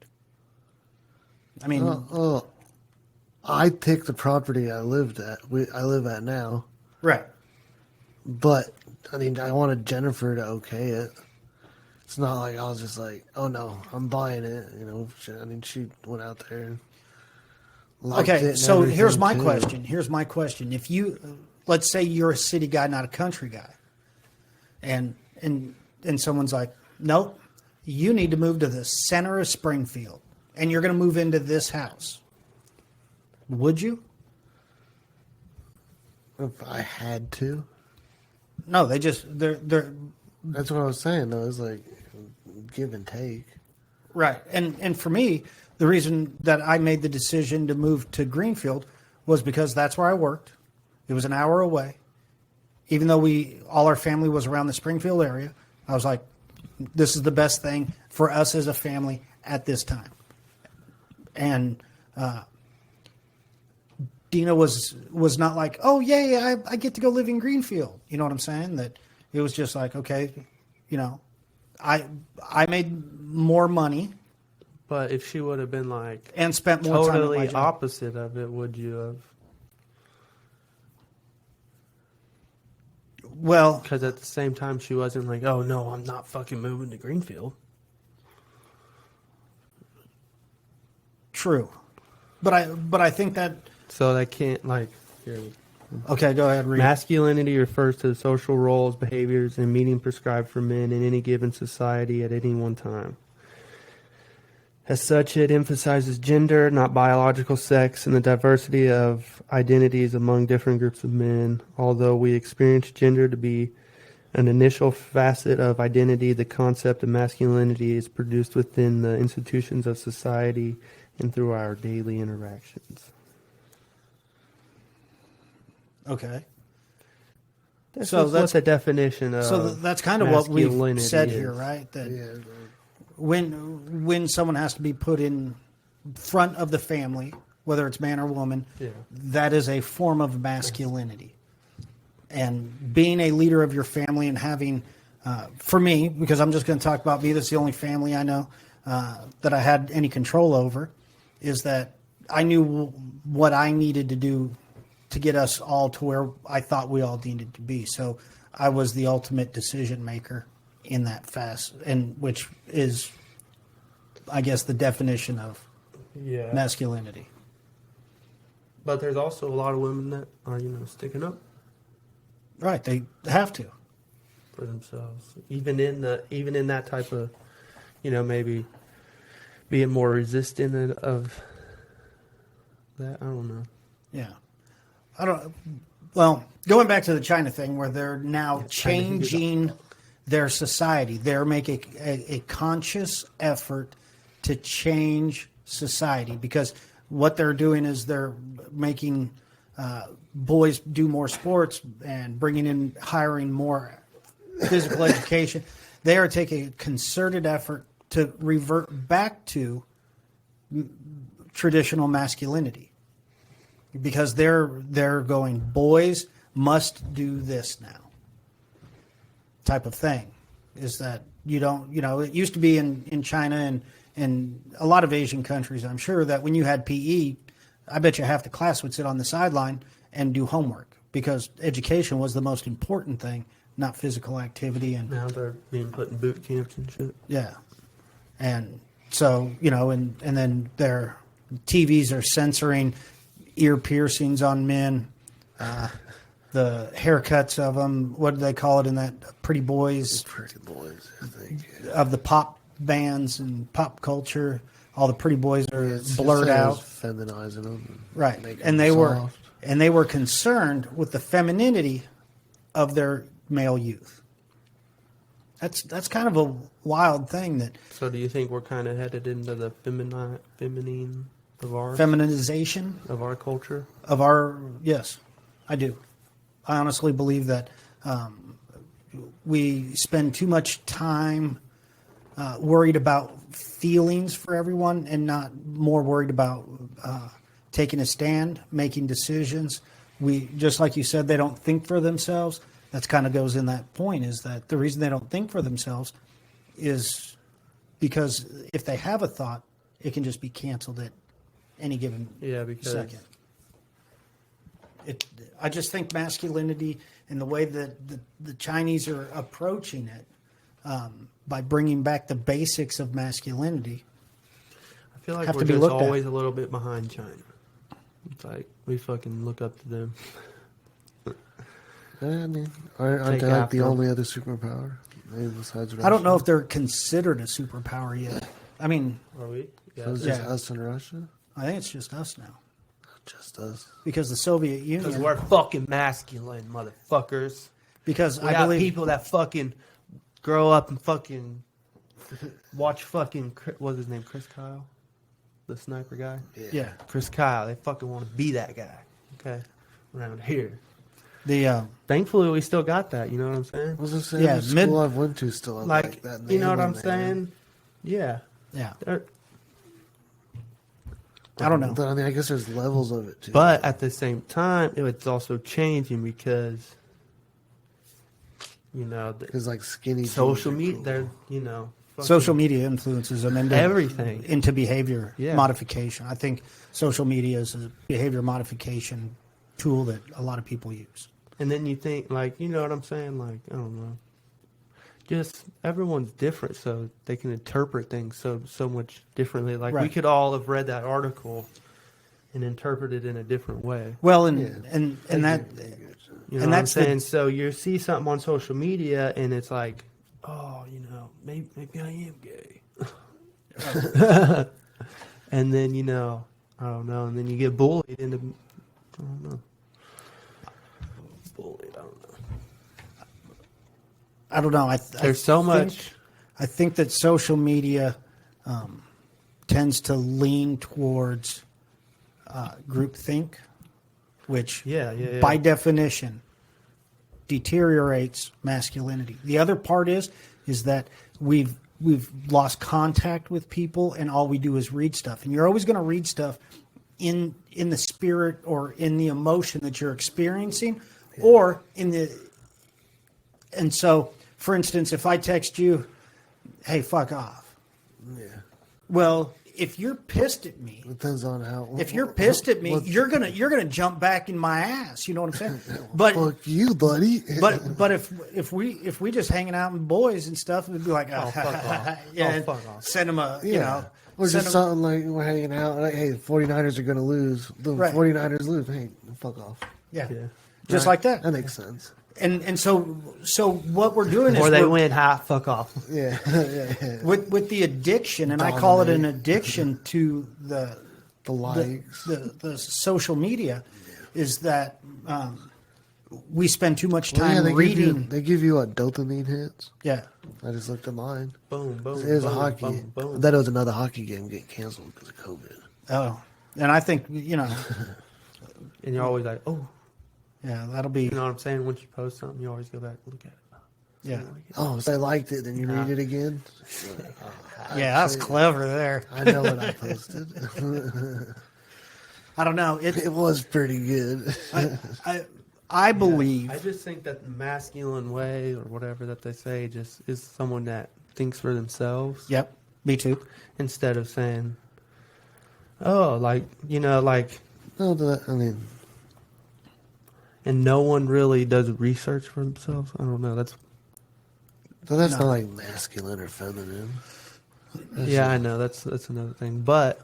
S1: I mean,
S3: I picked the property I live at now.
S1: Right.
S3: But I mean, I wanted Jennifer to okay it. It's not like I was just like, oh no, I'm buying it. You know, I mean, she went out there and liked it.
S1: Okay, so here's my question. Here's my question. If you, let's say you're a city guy, not a country guy, and someone's like, nope, you need to move to the center of Springfield, and you're going to move into this house. Would you?
S3: If I had to.
S1: No, they're.
S3: That's what I was saying, though. It's like give and take.
S1: Right. And for me, the reason that I made the decision to move to Greenfield was because that's where I worked. It was an hour away. Even though all our family was around the Springfield area, I was like, this is the best thing for us as a family at this time. And Dina was not like, oh, yay, I get to go live in Greenfield. You know what I'm saying? That it was just like, okay, you know, I made more money.
S2: But if she would have been like
S1: and spent more time at my
S2: totally
S1: job.
S2: opposite of it, would you have?
S1: Well,
S2: because at the same time she wasn't like, oh no, I'm not fucking moving to Greenfield.
S1: True, but I think that.
S2: So they can't like. Here.
S1: Okay, go ahead. Read.
S2: Masculinity refers to the social roles, behaviors, and meaning prescribed for men in any given society at any one time. As such, it emphasizes gender, not biological sex, and the diversity of identities among different groups of men. Although we experience gender to be an initial facet of identity, the concept of masculinity is produced within the institutions of society and through our daily interactions.
S1: Okay.
S2: That's
S1: so
S2: what the definition of.
S1: So that's kind of what we've said here, right? That
S3: Yeah.
S1: when someone has to be put in front of the family, whether it's man or woman, that is a form of masculinity. And being a leader of your family and having, for me, because I'm just going to talk about me, that's the only family I know that I had any control over, is that I knew what I needed to do to get us all to where I thought we all needed to be. So I was the ultimate decision maker in that fast, and which is, I guess, the definition of
S2: Yeah.
S1: masculinity.
S2: But there's also a lot of women that are, sticking up
S1: Right, they have to.
S2: for themselves, even in that type of, maybe being more resistant of that. I don't know.
S1: Yeah. Well, going back to the China thing where they're now changing their society, they're making a conscious effort to change society, because what they're doing is they're making boys do more sports and hiring more physical education. They are taking a concerted effort to revert back to traditional masculinity, because they're going, boys must do this now type of thing. Is that you don't, it used to be in China and a lot of Asian countries, I'm sure, that when you had PE, I bet you half the class would sit on the sideline and do homework, because education was the most important thing, not physical activity. And
S2: Now they're being put in boot camps and shit.
S1: yeah. And so, and then their TVs are censoring ear piercings on men, the haircuts of them. What do they call it in that Pretty Boys?
S3: Pretty Boys, I think.
S1: Of the pop bands and pop culture. All the pretty boys are
S3: It's
S1: blurred
S3: just
S1: out.
S3: feminizing them.
S1: Right.
S3: Making
S1: And
S3: them soft.
S1: they were concerned with the femininity of their male youth. That's kind of a wild thing, that
S2: So do you think we're kind of headed into the feminine of
S1: feminization
S2: of our culture?
S1: of our, yes, I do. I honestly believe that we spend too much time worried about feelings for everyone, and not more worried about taking a stand, making decisions. We, just like you said, they don't think for themselves. That's kind of goes in that point, is that the reason they don't think for themselves is because if they have a thought, it can just be canceled at any given
S2: Because
S1: second. I just think masculinity and the way that the Chinese are approaching it, by bringing back the basics of masculinity.
S2: I feel like
S1: have
S2: we're
S1: to be
S2: just
S1: looked at.
S2: always a little bit behind China. It's like we fucking look up to them.
S3: Yeah, I mean, aren't
S2: Take
S3: they like
S2: after
S3: the
S2: them.
S3: only other superpower? Maybe besides Russia?
S1: I don't know if they're considered a superpower yet. I mean,
S2: Are we?
S3: So it's just
S1: Yeah.
S3: us and Russia?
S1: I think it's just us now,
S3: Just us.
S1: because the Soviet
S2: Because
S1: Union.
S2: we're fucking masculine, motherfuckers.
S1: Because
S2: We
S1: I
S2: got
S1: believe
S2: people that fucking grow up and fucking watch fucking, what's his name, Chris Kyle? The sniper guy?
S1: Yeah,
S2: Chris Kyle. They fucking want to be that guy. Okay? Around here.
S1: the
S2: Thankfully, we still got that. You know what I'm saying?
S3: I was just saying,
S1: Yeah,
S3: the school I've went to still have
S2: Like,
S3: that.
S2: you know what
S3: name
S2: I'm
S3: on there.
S2: saying? Yeah.
S1: yeah.
S2: They're-
S1: I don't know.
S3: But, I mean, I guess there's levels of it too.
S2: But at the same time, it's also changing because, the
S3: because like skinny jeans
S2: social
S3: are
S2: media,
S3: cool.
S2: they're, fucking
S1: Social media influences them into
S2: everything.
S1: into behavior
S2: Yeah.
S1: modification. I think social media is a behavior modification tool that a lot of people use.
S2: And then you think, like, you know what I'm saying? Like, I don't know. Just everyone's different, so they can interpret things so much differently. Like, we
S1: Right.
S2: could all have read that article and interpret it in a different way.
S1: Well,
S3: Yeah.
S1: and that
S2: You know
S1: And
S2: what
S1: that's
S2: I'm
S1: the-
S2: saying? So you see something on social media, and it's like, oh, maybe I am gay. And then, I don't know. And then you get bullied into, I don't know. Bullied, I don't know.
S1: I don't know.
S2: There's so much.
S1: I think that social media tends to lean towards groupthink, which
S2: Yeah.
S1: by definition deteriorates masculinity. The other part is that we've lost contact with people, and all we do is read stuff. And you're always going to read stuff in the spirit or in the emotion that you're experiencing, or in the. And so, for instance, if I text you, "Hey, fuck off,"
S3: Yeah.
S1: well, if you're pissed at me,
S3: Depends on how.
S1: if you're pissed at me,
S3: what-
S1: you're gonna jump back in my ass. You know what I'm saying? But
S3: Fuck you, buddy.
S1: but if we just hanging out with boys and stuff, it'd be like,
S2: Oh, fuck off.
S1: yeah,
S2: Oh,
S1: and
S2: fuck off.
S1: send them a, you know,
S3: Or
S1: send
S3: just
S1: 'em-
S3: something like we're hanging out. Like, hey, the 49ers are going to lose. The
S1: Right.
S3: 49ers lose. Hey, fuck off.
S1: yeah,
S2: Yeah.
S1: just
S3: Right.
S1: like that.
S3: That makes sense.
S1: And so what we're doing is
S2: Or they
S1: we're-
S2: win, fuck off.
S3: Yeah. yeah.
S1: with the addiction, and I call it an
S3: Dominate.
S1: addiction to the
S3: likes.
S1: the social media, is that we spend too much
S3: Well,
S1: time
S3: they
S1: reading.
S3: They give you what, dopamine hits?
S1: Yeah,
S3: I just looked at mine.
S2: Boom, boom,
S3: It was a
S2: boom,
S3: hockey.
S2: boom, boom.
S3: That was another hockey game get canceled because of COVID.
S1: oh, and I think
S2: And you're always like, oh.
S1: yeah, that'll be
S2: You know what I'm saying? Once you post something, you always go back and look at it.
S1: yeah,
S3: Oh, so I liked it. Then you read it again.
S1: yeah. That's clever there.
S3: I know what I posted.
S1: I don't know.
S3: It was pretty good.
S1: I believe
S2: I just think that the masculine way, or whatever that they say, just is someone that thinks for themselves.
S1: Yep, me too.
S2: Instead of saying, oh, like, like,
S3: No, I mean,
S2: and no one really does research for themselves. I don't know. That's
S3: so that's
S1: No.
S3: not like masculine or feminine.
S2: yeah, I know. That's another thing. But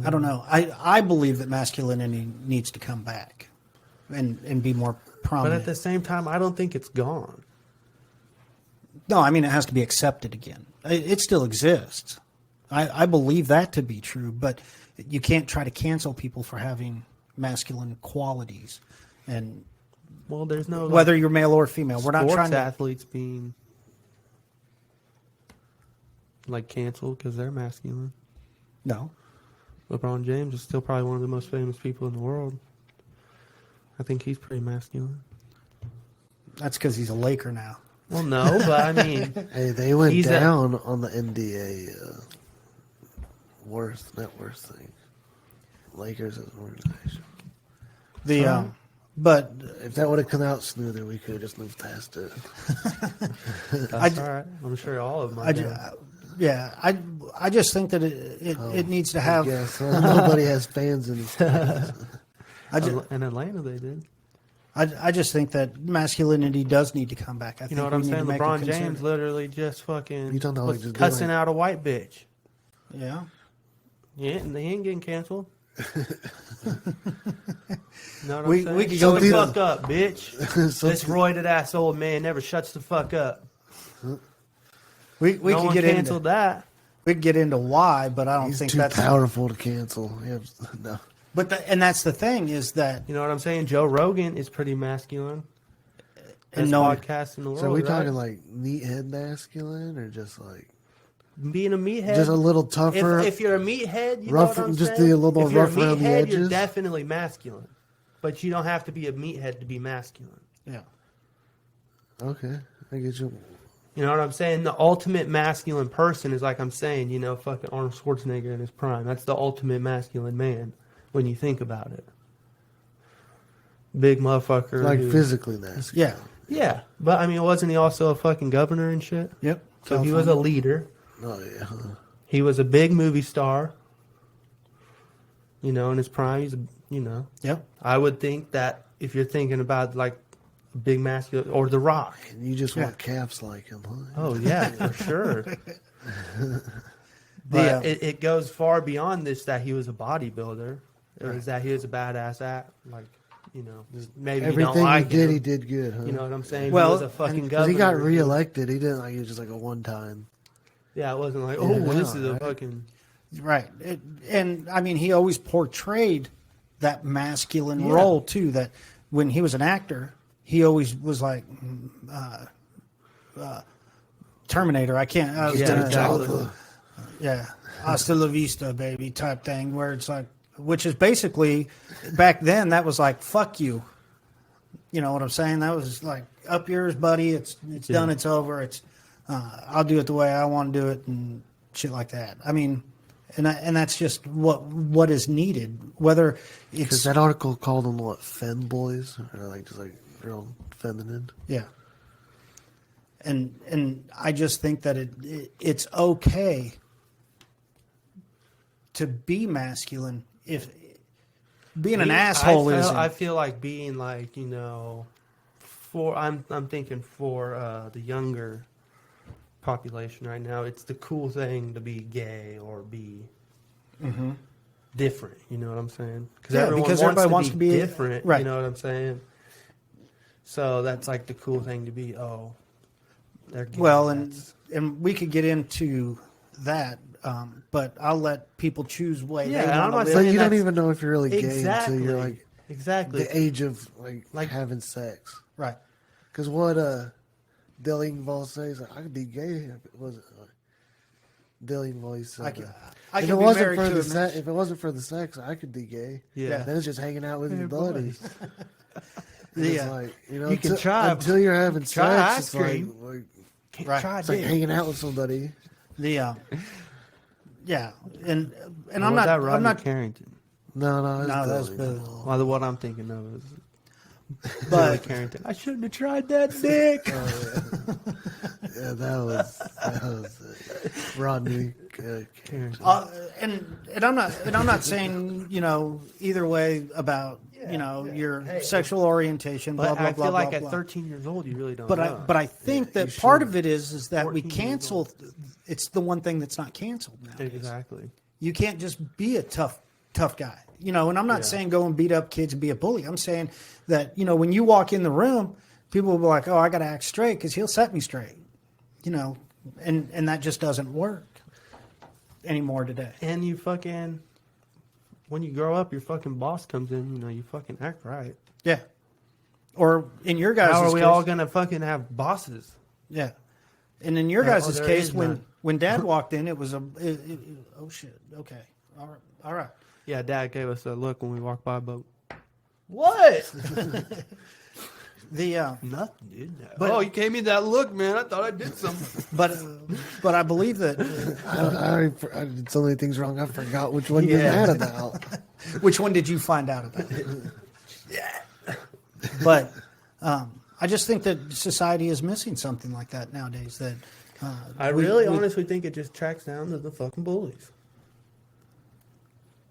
S1: I don't know. I believe that masculinity needs to come back and be more
S2: but
S1: prominent.
S2: at the same time, I don't think it's gone.
S1: No, I mean, it has to be accepted again. It still exists. I believe that to be true, but you can't try to cancel people for having masculine qualities. And
S2: Well, there's no
S1: whether you're male or female, we're not
S2: sports
S1: trying to.
S2: athletes being like canceled because they're masculine.
S1: No.
S2: LeBron James is still probably one of the most famous people in the world. I think he's pretty masculine.
S1: That's because he's a Laker now.
S2: Well, no, but I mean,
S3: Hey, they went
S2: He's a-
S3: down on the NBA net worth thing. Lakers as an organization.
S1: But
S3: If that would have come out smoother, we could have just moved past it.
S2: that's all right. I'm sure all of them are. down.
S1: I just think that it needs to have.
S3: Yes, nobody has fans in these states.
S2: In Atlanta, they did.
S1: I just think that masculinity does need to come back. I
S2: You
S1: think
S2: know what
S1: we
S2: I'm
S1: need to
S2: saying?
S1: make a
S2: LeBron
S1: concerted-
S2: James literally just fucking
S3: You don't know,
S2: was
S3: like, just
S2: cussing
S3: doing-
S2: out a white bitch.
S1: Yeah.
S2: Yeah, and he ain't getting canceled. Know what
S1: We-
S2: I'm saying?
S1: we could
S2: Shut
S1: go
S2: the
S1: into-
S2: fuck up, bitch.
S3: So
S2: This roided ass old man never shuts the fuck up.
S1: We
S2: No
S1: could
S2: one
S1: get
S2: canceled
S1: into
S2: that.
S1: we could get into why, but I don't
S3: he's
S1: think
S3: too
S1: that's.
S3: powerful to cancel. Yeah, no.
S1: But and that's the thing is that
S2: You know what I'm saying? Joe Rogan is pretty masculine.
S1: And
S2: Best
S1: no-
S2: podcast in the world.
S3: So are we
S2: right?
S3: talking like meathead masculine or just like
S2: being a meathead?
S3: just a little tougher?
S2: If you're a meathead, you
S3: Rough-
S2: know what I'm
S3: just
S2: saying?
S3: be a little more
S2: if you're
S3: rough around the
S2: a meathead, you're
S3: edges?
S2: definitely masculine. But you don't have to be a meathead to be masculine.
S1: yeah.
S3: Okay, I get you.
S2: You know what I'm saying? The ultimate masculine person is like I'm saying, fucking Arnold Schwarzenegger in his prime. That's the ultimate masculine man when you think about it. Big motherfucker.
S3: Like
S2: who-
S3: physically masculine.
S1: Yeah.
S2: Yeah. But I mean, wasn't he also a fucking governor and shit?
S1: Yep.
S2: So he was a leader.
S3: Oh yeah.
S2: He was a big movie star. In his prime, he's
S1: Yep.
S2: I would think that if you're thinking about like a big masculine or The Rock.
S3: And you just
S1: Yeah.
S3: want calves like him, huh?
S2: Oh yeah, for sure. But
S1: The,
S2: it goes far beyond this that he was a bodybuilder. It was that he was a badass act. Like, maybe you
S3: Everything
S2: don't like
S3: he did,
S2: him.
S3: he did good, huh?
S2: You know what I'm saying?
S1: Well,
S2: he was a fucking
S3: Because
S2: governor.
S3: he got reelected. He didn't like it was just like a one time.
S2: Yeah, it wasn't like,
S3: Yeah,
S2: this is a
S3: right.
S2: fucking.
S1: right. And I mean, he always portrayed that masculine
S2: Yeah.
S1: role too. That when he was an actor, he always was like Terminator. I can't. I was
S2: Yeah,
S1: gonna-
S2: exactly.
S1: Yeah, hasta la vista, baby, type thing, where it's like, which is basically, back then, that was like, fuck you. You know what I'm saying? That was like, up yours, buddy. It's done. It's over. I'll do it the way I want to do it, and shit like that. I mean, and that's just what is needed. Whether
S3: Because
S1: it's
S3: that article called them what, femboys? Or like just like real feminine.
S1: yeah. And I just think that it's okay to be masculine if being an asshole isn't.
S2: I feel like being like, you know, I'm thinking for the younger population right now, it's the cool thing to be gay or be different. You know what I'm saying?
S1: Because everybody wants to be
S2: different.
S1: Right.
S2: You know what I'm saying? So that's like the cool thing to be. Oh, they're gay.
S1: Well, and we could get into that, but I'll let people choose way they
S2: I'm
S1: want
S2: not
S1: to
S3: But
S1: live.
S3: you don't even know if you're really gay
S2: Exactly.
S3: until you're like
S2: Exactly.
S3: the age of like having sex.
S1: Right.
S3: Because what Dale Engvall says, I could be gay. If it wasn't Dale Engvall said,
S1: I
S3: if
S1: can
S3: it
S1: be
S3: wasn't
S1: married
S3: for
S1: to
S3: the
S1: a man.
S3: if it wasn't for the sex, I could be gay.
S2: Yeah.
S3: Then it's just hanging out with your buddies.
S1: Yeah.
S3: It's like, you know,
S2: You can try
S3: until you're having
S2: try
S3: sex.
S2: ice cream.
S1: Right.
S2: Try
S3: It's like
S2: dick.
S3: hanging out with somebody.
S1: Yeah, and
S2: Or
S1: I'm
S2: was that
S1: not.
S2: Rodney
S1: I'm not.
S2: Carrington?
S3: No,
S1: that's
S3: Billy.
S1: Billy.
S2: Well, what I'm thinking of is Rodney
S1: But
S2: Carrington. I shouldn't have tried that dick.
S3: Yeah, that was Rodney Carrington.
S1: and I'm not saying, you know, either way about your sexual orientation. Blah
S2: But
S1: blah
S2: I
S1: blah
S2: feel
S1: blah
S2: like
S1: blah.
S2: at 13 years old, you really don't
S1: But
S2: know.
S1: I think
S3: Yeah,
S1: that
S3: you
S1: part
S3: should.
S1: of it is that we
S2: 14 years
S1: cancel. It's the one thing that's not canceled now.
S2: Exactly.
S1: You can't just be a tough guy, you know. And I'm not saying go and beat up kids and be a bully. I'm saying that, you know, when you walk in the room, people will be like, "Oh, I got to act straight because he'll set me straight," you know, and that just doesn't work anymore today.
S2: And you fucking, when you grow up, your fucking boss comes in, you know, you fucking act right.
S1: Yeah. Or in your guys'
S2: How are we
S1: case,
S2: all gonna fucking have bosses?
S1: yeah. And in your
S2: Yeah,
S1: guys'
S2: there
S1: case,
S2: is none.
S1: when Dad walked in, it was oh shit, okay, all right.
S2: Yeah, Dad gave us a look when we walked by, but what?
S1: The
S2: Nothing, dude. No.
S1: But-
S2: Oh, you gave me that look, man. I thought I did something.
S1: but I believe that.
S3: I did so many things wrong. I forgot which one you're mad about.
S1: Which one did you find out about? Yeah. But I just think that society is missing something like that nowadays. That
S2: I really honestly think it just tracks down to the fucking bullies.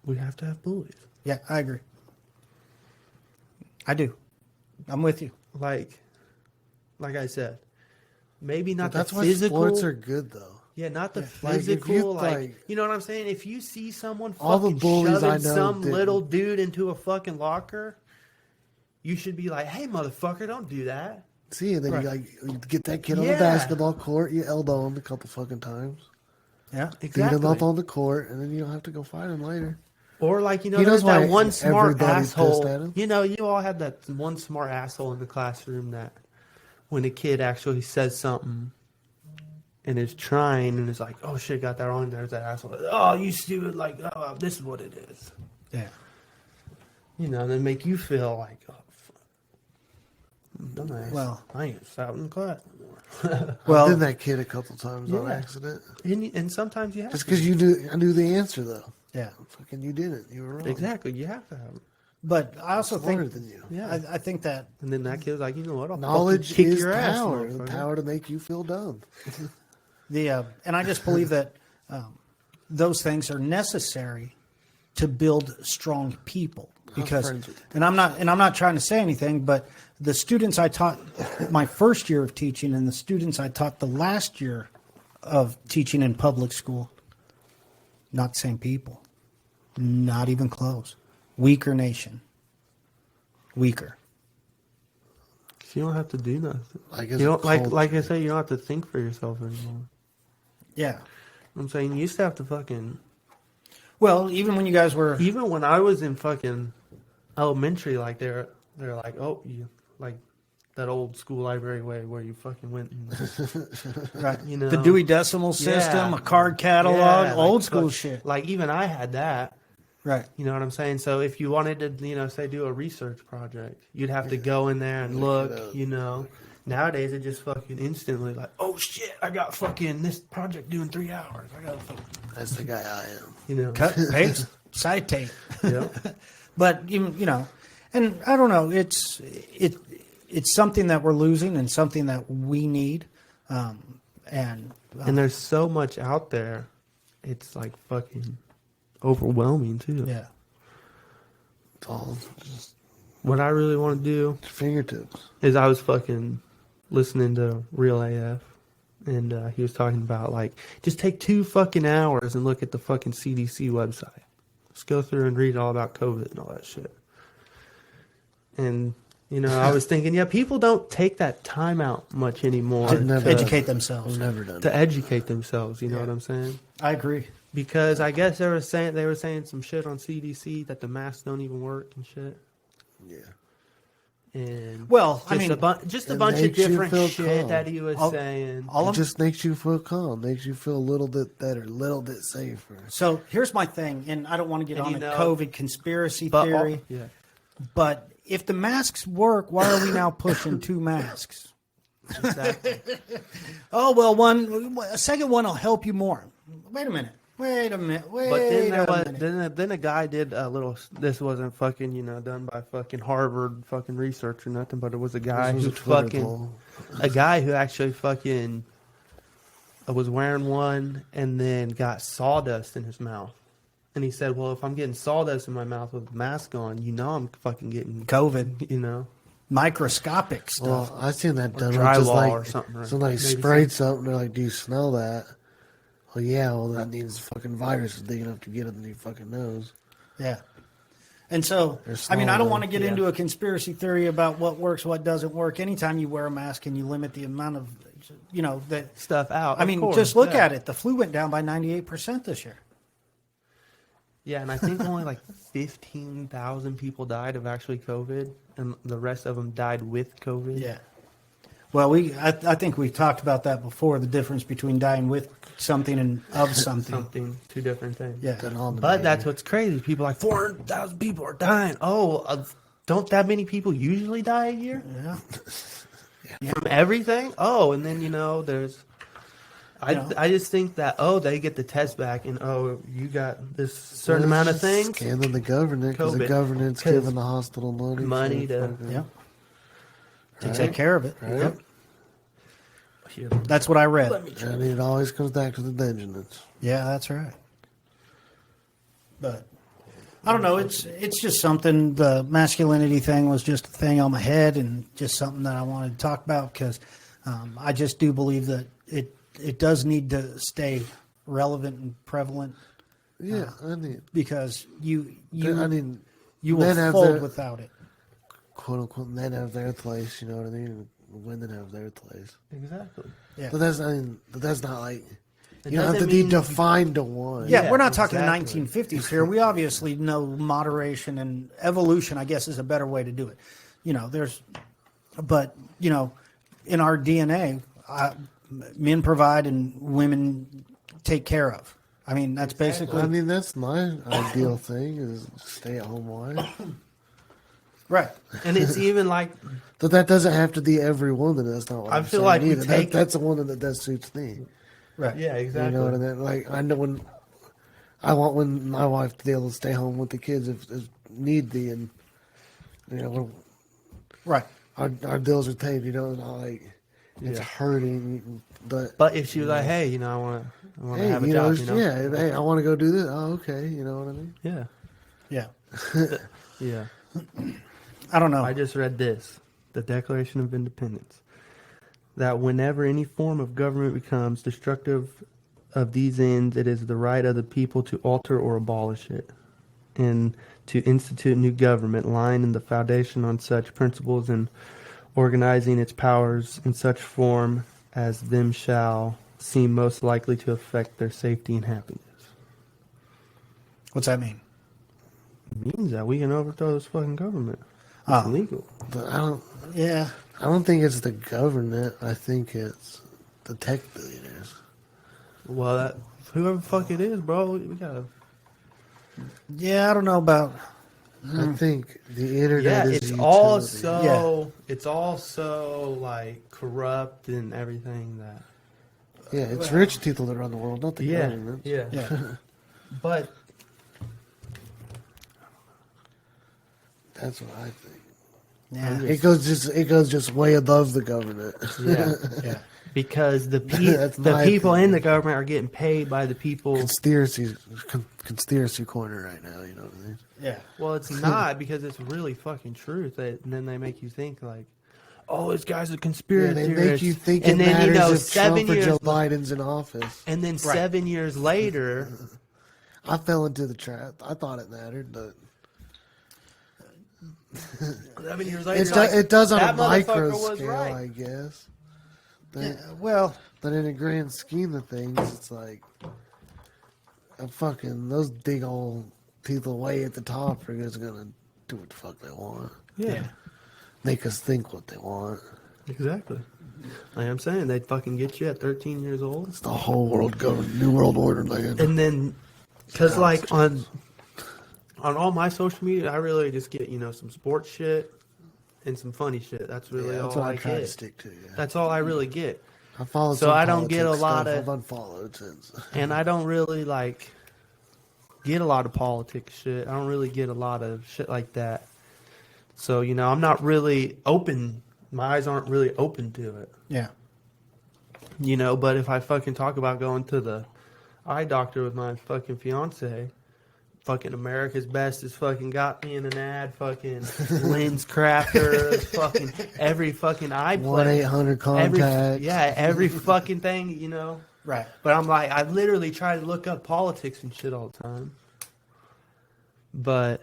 S2: We have to have bullies.
S1: Yeah, I agree. I do. I'm with you.
S2: Like I said, maybe not
S3: That's
S2: the
S3: why
S2: physical.
S3: sports are good, though.
S2: Yeah, not the
S3: Like, if
S2: physical.
S3: you,
S2: Like,
S3: like-
S2: you know what I'm saying? If you see someone
S3: All the
S2: fucking
S3: bullies
S2: shoving
S3: I know
S2: some
S3: didn't.
S2: little dude into a fucking locker, you should be like, "Hey, motherfucker, don't do that."
S3: See, and then you get that kid on
S2: Yeah.
S3: the basketball court, you elbow him a couple fucking times,
S1: Yeah.
S3: beat him up on the court, and then you don't have to go fight him later.
S2: Or like, you know,
S3: He
S2: there's
S3: knows why
S2: that one smart
S3: everybody's pissed
S2: asshole.
S3: at him.
S2: You know, you all had that one smart asshole in the classroom that when a kid actually says something and is trying and is like, "Oh shit, got that wrong." There's that asshole. "Oh, you stupid!" Like, "Oh, this is what it is."
S1: Yeah.
S2: You know, they make you feel like, "Oh, fuck. Dumbass.
S1: Well-
S2: I ain't out in class no more."
S1: Well,
S3: I did that kid a couple times on
S2: Yeah.
S3: accident.
S2: And sometimes you have
S3: Just
S2: to.
S3: because I knew the answer though.
S1: yeah.
S3: Fucking, you didn't. You were wrong.
S2: Exactly, you have to have it.
S1: But I also
S3: Smarter
S1: think
S3: than you.
S2: Yeah.
S1: I think that
S2: And then that kid's like, "You know what? I'll
S3: Knowledge
S2: fucking kick
S3: is
S2: your ass,
S3: power. The
S2: motherfucker."
S3: power to make you feel dumb.
S1: and I just believe that those things are necessary to build strong people. Because,
S3: friends with
S1: and I'm not trying to say anything, but the students I taught my first year of teaching and the students I taught the last year of teaching in public school, not the same people, not even close. Weaker nation, weaker.
S2: You don't have to do nothing.
S3: Like,
S2: You don't like I say, you don't have to think for yourself anymore.
S1: Yeah.
S2: I'm saying you used to have to fucking.
S1: Well, even when you guys were,
S2: Even when I was in fucking elementary, like they're like, "Oh, you like that old school library way where you fucking went and
S1: right,
S2: you know,
S1: the Dewey Decimal System,
S2: Yeah.
S1: a card catalog,
S2: Yeah,
S1: old
S2: like,
S1: school
S2: fuck-
S1: shit.
S2: Like even I had that.
S1: Right.
S2: You know what I'm saying? So if you wanted to, you know, say do a research project, you'd have to go in there and look, you know. Nowadays it just fucking instantly like, "Oh shit, I got fucking this project due in 3 hours. I got fucking,"
S3: That's the guy I am.
S2: you know.
S1: Cut, paste, side tape.
S2: Yeah.
S1: But even, you know, and I don't know, it's something that we're losing and something that we need.
S2: And there's so much out there. It's like fucking overwhelming too.
S1: Yeah.
S3: It's all just
S2: What I really want to do
S3: fingertips.
S2: is I was fucking listening to Real AF, and he was talking about like just take 2 fucking hours and look at the fucking CDC website. Just go through and read all about COVID and all that shit. And you know, I was thinking, yeah, people don't take that time out much anymore
S3: Never.
S1: Educate themselves.
S3: I've never done
S2: to
S3: it.
S2: educate themselves. You know what I'm saying?
S1: I agree.
S2: Because I guess they were saying some shit on CDC that the masks don't even work and shit.
S3: Yeah.
S2: And
S1: Well,
S2: just
S1: I mean,
S2: a bunch of
S3: makes you
S2: different
S3: feel
S2: shit
S3: calm.
S2: that he was saying.
S1: all
S3: It
S1: of
S3: just makes you feel calm. Makes you feel a little bit better, a little bit safer.
S1: So here's my thing, and I don't want to get
S2: And
S1: on
S2: you
S1: a
S2: know-
S1: COVID conspiracy
S2: But
S1: theory,
S2: yeah,
S1: but if the masks work, why are we now pushing 2 masks?
S2: exactly.
S1: Oh well, a second one will help you more. Wait a minute. Wait a minute. Wait
S2: But then
S1: a minute.
S2: then a guy did a little. This wasn't fucking done by fucking Harvard fucking research or nothing. But it was a guy
S3: This was
S2: who
S3: a Twitter
S2: fucking
S3: poll.
S2: a guy who actually fucking was wearing one and then got sawdust in his mouth. And he said, "Well, if I'm getting sawdust in my mouth with a mask on, I'm fucking getting
S1: COVID,
S2: you know."
S1: microscopic stuff.
S3: Well, I seen that done.
S2: drywall
S3: Just like
S2: or something, right?
S3: somebody
S2: Maybe
S3: sprayed something. They're like, "Do you smell that?" Well, yeah. Well, that means fucking virus is big enough to get it in your fucking nose.
S1: Yeah. And so,
S3: There's
S1: I mean, I don't
S3: small,
S1: want to get
S2: yeah.
S1: into a conspiracy theory about what works, what doesn't work. Anytime you wear a mask and you limit the amount of, that.
S2: Stuff out.
S1: I
S2: of
S1: mean,
S2: course,
S1: just look
S2: yeah.
S1: at it. The flu went down by 98% this year.
S2: Yeah, and I think only like 15,000 people died of actually COVID, and the rest of them died with COVID.
S1: Yeah. Well, I think we talked about that before. The difference between dying with something and of something.
S2: 2 different things.
S1: Yeah.
S3: Then on the
S2: But
S3: baby.
S2: that's what's crazy. People are like 400,000 people are dying. Oh, don't that many people usually die a year
S1: Yeah.
S2: from everything? Oh, and then there's. I just think that they get the test back and you got this certain amount of things.
S3: Scamming the government because the
S2: COVID.
S3: government's
S2: 'Cause
S3: giving the hospital money
S2: to
S3: fucking-
S1: Yeah. To
S3: Right.
S1: take care of it.
S3: Right.
S1: Yep.
S2: Here,
S1: That's what I read.
S2: let me try.
S3: And it always comes back to the vengeance.
S1: Yeah, that's right. But I don't know. It's just something. The masculinity thing was just a thing on my head, and just something that I wanted to talk about because I just do believe that it does need to stay relevant and prevalent
S3: Yeah, I mean,
S1: because you
S3: will
S1: will
S3: have
S1: fold
S3: their-
S1: without it.
S3: quote unquote, men have their place. You know what I mean? Women have their place.
S2: Exactly.
S1: Yeah.
S3: But that's not like
S2: It
S3: you don't have to
S2: doesn't
S3: be
S2: mean-
S3: defined to one.
S1: Yeah,
S2: Yeah,
S1: we're not talking
S2: exactly.
S1: the 1950s here. We obviously know moderation and evolution, I guess, is a better way to do it. But in our DNA, men provide and women take care of. I mean, that's basically
S3: I mean, that's my ideal thing is stay at home wife.
S1: right.
S2: And it's even like
S3: But that doesn't have to be every woman. That's not what
S2: I
S3: I'm
S2: feel
S3: saying
S2: like we
S3: either.
S2: take-
S3: That's a woman that suits me.
S1: Right.
S2: yeah, exactly.
S3: You know what I mean? Like I know when my wife to be able to stay home with the kids if need be, and
S1: Right.
S3: our bills are paid. It's not like it's
S2: Yeah.
S3: hurting, but
S2: But if she was like, "Hey, I want to
S3: hey,
S2: have a
S3: you know,
S2: job,"
S3: yeah, hey, I want to go do this. Oh, okay, you know what I mean?
S2: yeah,
S1: Yeah.
S2: yeah.
S1: I don't know.
S2: I just read this, the Declaration of Independence, that whenever any form of government becomes destructive of these ends, it is the right of the people to alter or abolish it, and to institute new government, lying in the foundation on such principles and organizing its powers in such form as them shall seem most likely to affect their safety and happiness.
S1: What's that mean?
S2: It means that we can overthrow this fucking government. It's
S1: Oh.
S2: illegal.
S3: But
S1: Yeah.
S3: I don't think it's the government. I think it's the tech billionaires.
S2: Well, whoever the fuck it is, bro, we gotta.
S1: Yeah, I don't know about.
S3: I think the internet
S2: Yeah,
S3: is
S2: it's
S3: a
S2: all
S3: utility.
S2: so it's all so like corrupt and everything that.
S3: Yeah, it's rich people that run the world, not the
S2: Yeah,
S3: government.
S2: yeah,
S1: Yeah.
S2: but
S3: That's what I think.
S1: Yeah.
S3: It goes just way above the government.
S2: Yeah.
S1: Yeah.
S2: Because the
S3: That's
S2: the
S3: my
S2: people in
S3: opinion.
S2: the government are getting paid by the people.
S3: Conspiracy corner right now. You know what I mean?
S1: Yeah.
S2: Well, it's not because it's really fucking truth. And then they make you think like, oh, this guy's a conspiracy
S3: Yeah, they
S2: theorist.
S3: make you think
S2: and
S3: it
S2: then,
S3: matters
S2: you know,
S3: if
S2: 7
S3: Trump or
S2: years
S3: Joe Biden's in office.
S2: and then 7 years later,
S3: I fell into the trap. I thought it mattered, but
S2: 7 years later,
S3: it does on a
S2: that motherfucker
S3: micro
S2: was
S3: scale,
S2: right.
S3: I guess. But,
S1: Yeah, well,
S3: but in a grand scheme of things, it's like those big old people way at the top are just gonna do what the fuck they want.
S2: Yeah,
S3: Make us think what they want.
S2: exactly. Like I'm saying, they'd fucking get you at 13 years old.
S3: It's the whole world going new world order, man.
S2: And then, because like on all my social media, I really just get, you know, some sports shit and some funny shit. That's really
S3: That's
S2: all
S3: what
S2: I
S3: I try to
S2: get.
S3: stick to. Yeah.
S2: That's all I really get.
S3: I follow.
S2: So
S3: some
S2: I don't get a
S3: politics
S2: lot
S3: stuff.
S2: of-
S3: I've unfollowed since.
S2: And I don't really like get a lot of politics shit. I don't really get a lot of shit like that. So, you know, I'm not really open. My eyes aren't really open to it.
S1: yeah.
S2: You know, but if I fucking talk about going to the eye doctor with my fucking fiance, fucking America's Best has fucking got me in an ad, fucking lens crafter, fucking every fucking eye place.
S3: 1-800 contacts.
S2: Every fucking thing, you know.
S1: Right.
S2: But I'm like, I literally try to look up politics and shit all the time. But,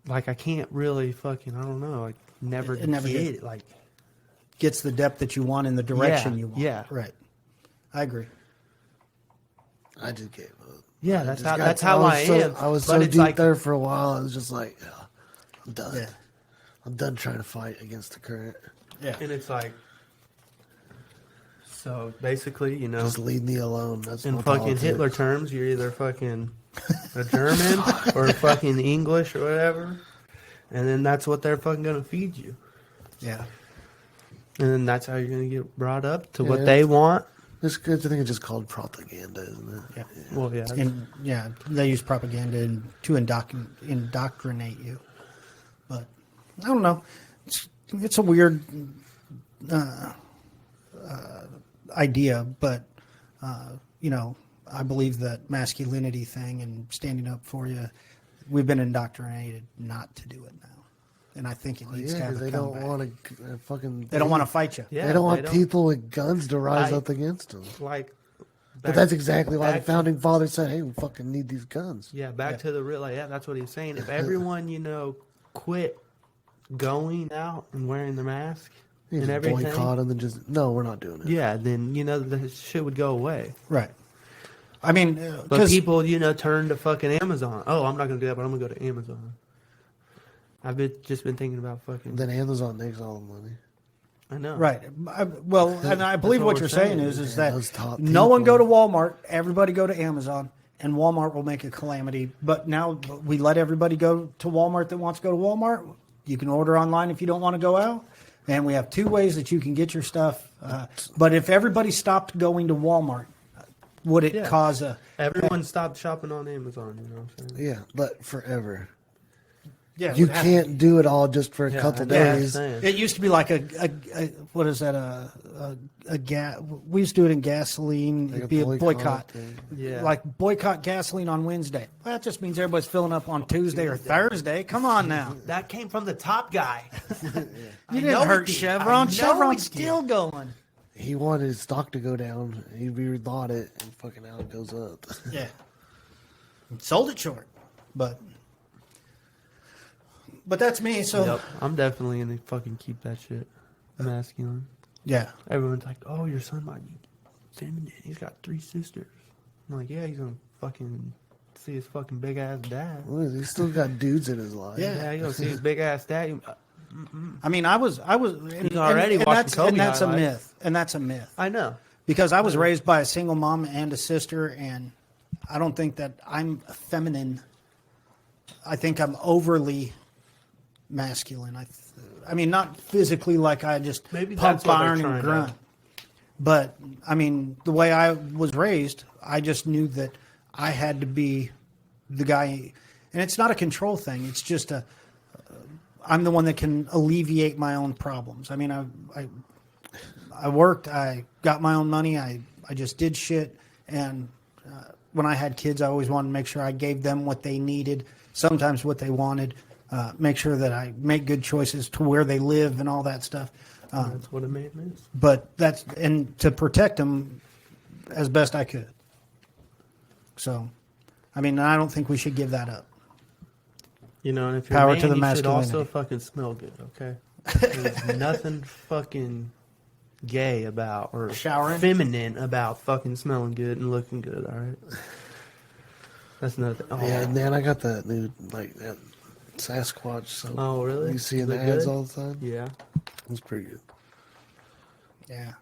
S2: like, I can't really fucking, I don't know, I never
S1: It never
S2: get
S1: did.
S2: it. Like,
S1: Gets the depth that you want in the direction
S2: Yeah,
S1: you want.
S2: yeah.
S1: Right. I agree.
S3: I just gave up.
S2: yeah, that's how,
S3: Just
S2: that's
S3: got-
S2: how I
S3: was so,
S2: am.
S3: I was
S2: But
S3: so
S2: it's
S3: deep
S2: like,
S3: there for a while. I was just like, yeah, I'm done.
S1: Yeah.
S3: I'm done trying to fight against the current.
S1: Yeah.
S2: and it's like, so basically, you know,
S3: Just leave me alone. That's
S2: in
S3: my
S2: fucking
S3: politics.
S2: Hitler terms, you're either fucking a German or fucking English or whatever. And then that's what they're fucking going to feed you.
S1: Yeah.
S2: And then that's how you're going to get brought up to
S3: Yeah.
S2: what they want.
S3: It's good. I think it's just called propaganda, isn't it?
S1: Yeah.
S2: Well, yeah.
S1: And yeah, they use propaganda to indoctrinate you. But I don't know. It's a weird idea, but you know, I believe that masculinity thing and standing up for you, we've been indoctrinated not to do it now, and I think it needs to
S3: Yeah,
S1: have
S3: because
S1: a
S3: they don't
S1: comeback.
S3: want to fucking.
S1: They don't want to fight you.
S2: Yeah,
S3: They don't want people with guns to rise up against them.
S2: Like,
S3: But that's exactly why the
S2: back-
S3: founding fathers said, "Hey, we fucking need these guns."
S2: Yeah, back
S1: Yeah.
S2: to the real. Yeah, that's what he's saying. If everyone, you know, quit going out and wearing the mask
S3: You
S2: and
S3: just
S2: everything,
S3: boycott them and just no, we're not doing it.
S2: yeah, then you know the shit would go away.
S1: Right. I mean,
S2: But
S1: because
S2: people, you know, turn to fucking Amazon. Oh, I'm not gonna do that, but I'm gonna go to Amazon. I've just been thinking about fucking.
S3: Then Amazon makes all the money.
S2: I know.
S1: right. Well, and I believe
S2: what
S1: what
S2: we're
S1: you're saying
S2: saying.
S1: is
S3: Yeah,
S1: that
S3: those top
S1: no one go to
S3: people.
S1: Walmart, everybody go to Amazon, and Walmart will make a calamity. But now we let everybody go to Walmart that wants to go to Walmart. You can order online if you don't want to go out. And we have two ways that you can get your stuff. But if everybody stopped going to Walmart, would it
S2: Yeah.
S1: cause a...
S2: Everyone stopped shopping on Amazon. You know what I'm saying?
S3: Yeah, but forever.
S1: Yeah, it
S3: You
S1: would have-
S3: can't do it all just for a
S2: Yeah,
S3: couple
S2: I know what you're
S3: days.
S2: saying.
S1: It used to be like a what is that a gas? We used to do it in gasoline.
S3: Like
S1: It'd
S3: a
S1: be a
S3: boycott
S1: boycott.
S3: thing.
S2: Yeah.
S1: Like boycott gasoline on Wednesday. Well, that just means everybody's filling up on Tuesday or Thursday. Come on now.
S2: That came from the top guy.
S1: You
S2: know
S1: didn't
S2: it
S1: hurt
S2: did.
S1: Chevron.
S2: I know
S1: Chevron's
S2: it did.
S1: still going.
S3: He wanted his stock to go down. He rebought it, and fucking now it goes up.
S1: Yeah. Sold it short, but that's me. So
S2: Yep. I'm definitely gonna fucking keep that shit masculine.
S1: yeah,
S2: Everyone's like, "Oh, your son might be feminine. He's got 3 sisters." I'm like, "Yeah, he's gonna fucking see his fucking big ass dad."
S3: What is he still got dudes in his life.
S1: Yeah.
S2: Yeah, he's gonna see his big ass dad.
S1: I mean, I was, and,
S2: He's already
S1: and
S2: watching
S1: that's,
S2: Kobe
S1: and that's a
S2: highlights.
S1: myth, and that's a myth.
S2: I know.
S1: Because I was raised by a single mom and a sister, and I don't think that I'm feminine. I think I'm overly masculine. I mean, not physically like I just
S2: Maybe
S1: pump
S2: that's what they're
S1: iron and
S2: trying to-
S1: grunt. But, I mean, the way I was raised, I just knew that I had to be the guy. And it's not a control thing. It's just I'm the one that can alleviate my own problems. I mean, I worked, I got my own money, I just did shit. And when I had kids, I always wanted to make sure I gave them what they needed, sometimes what they wanted, make sure that I make good choices to where they live and all that stuff.
S2: That's what a man is.
S1: But and to protect them as best I could. So, I mean, I don't think we should give that up.
S2: You know, and if you're
S1: Power
S2: a man,
S1: to the
S2: you should
S1: masculinity.
S2: also fucking smell good, okay? There's nothing fucking gay about or
S1: Showering?
S2: feminine about fucking smelling good and looking good, all right? That's nothing. Oh,
S3: Yeah, man, I got that new, like, that Sasquatch soap.
S2: Oh, really?
S3: You see in the
S2: Look
S3: ads
S2: good?
S3: all the time?
S2: Yeah.
S3: It's pretty good.
S1: Yeah.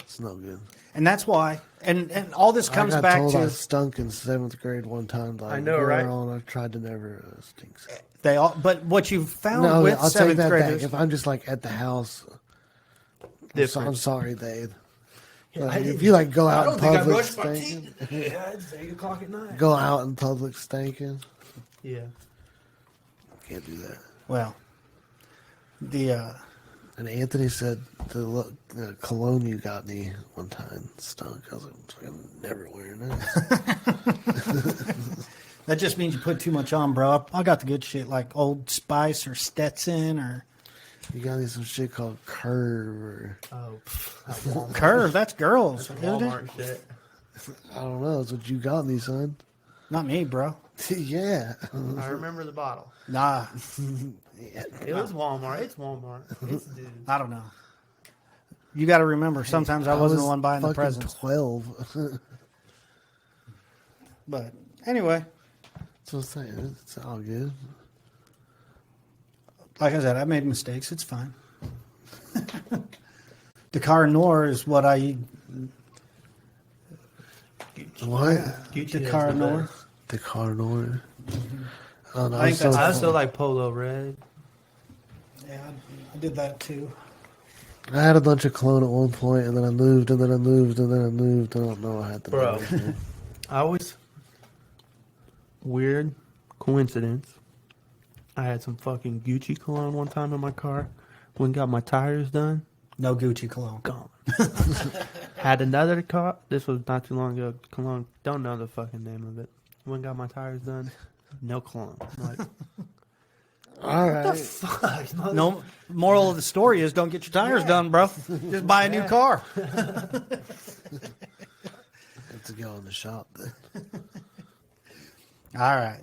S3: It's no good.
S1: And that's why, and all this comes
S3: I got
S1: back
S3: told
S1: to
S3: I stunk in 7th grade one time. By
S2: I know, right?
S3: girl, and I tried to never stink.
S1: they all. But what you've found
S3: No,
S1: with
S3: I'll take
S1: seventh
S3: that
S1: graders,
S3: back. If I'm just like at the house, I'm sorry, Dave. Like, if you like go out in public stinking,
S2: Yeah, it's 8 o'clock at night.
S3: go out in public stinking,
S2: Yeah.
S3: can't do that.
S1: well, the
S3: And Anthony said the cologne you got me one time stunk. I was like, I'm never wearing that.
S1: that just means you put too much on, bro. I got the good shit like Old Spice or Stetson or
S3: You got me some shit called Curve or
S2: Oh,
S1: Curve. That's girls, isn't it?
S2: Walmart shit.
S3: I don't know. That's what you got me, son.
S1: Not me, bro.
S3: Yeah.
S2: I remember the bottle.
S1: Nah,
S3: Yeah.
S2: It was Walmart. It's Walmart. It's dude.
S1: I don't know. You got to remember, sometimes I wasn't the one buying the
S3: fucking
S1: presents.
S3: 12.
S1: But anyway,
S3: That's what I'm saying. It's all good.
S1: like I said, I made mistakes. It's fine. Dakar Noir is what I
S3: What?
S2: Gucci
S1: Dakar
S2: has the
S1: Noir.
S2: best.
S3: The car door. Oh, no,
S1: I think that's
S2: I also like Polo Red.
S1: Yeah, I did that too.
S3: I had a bunch of cologne at one point, and then I moved, and then I moved, and then I moved. I don't know. I had the
S2: Bro.
S3: numbers.
S2: I always weird coincidence. I had some fucking Gucci cologne one time in my car. Went and got my tires done.
S1: No Gucci cologne.
S2: Gone. Had another car. This was not too long ago. Cologne. Don't know the fucking name of it. Went and got my tires done. No cologne. I'm like,
S3: All right.
S2: fuck.
S1: No, moral of the story is don't get your tires done, bro. Just buy a new car.
S3: Have to go in the shop then.
S1: All right.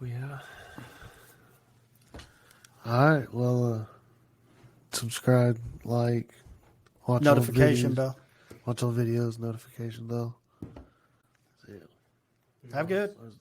S2: Yeah.
S3: All right. Well, subscribe, like, watch all
S1: Notification
S3: videos,
S1: bell.
S3: Watch all videos, notification bell. See ya.
S1: Have good.
S3: There's-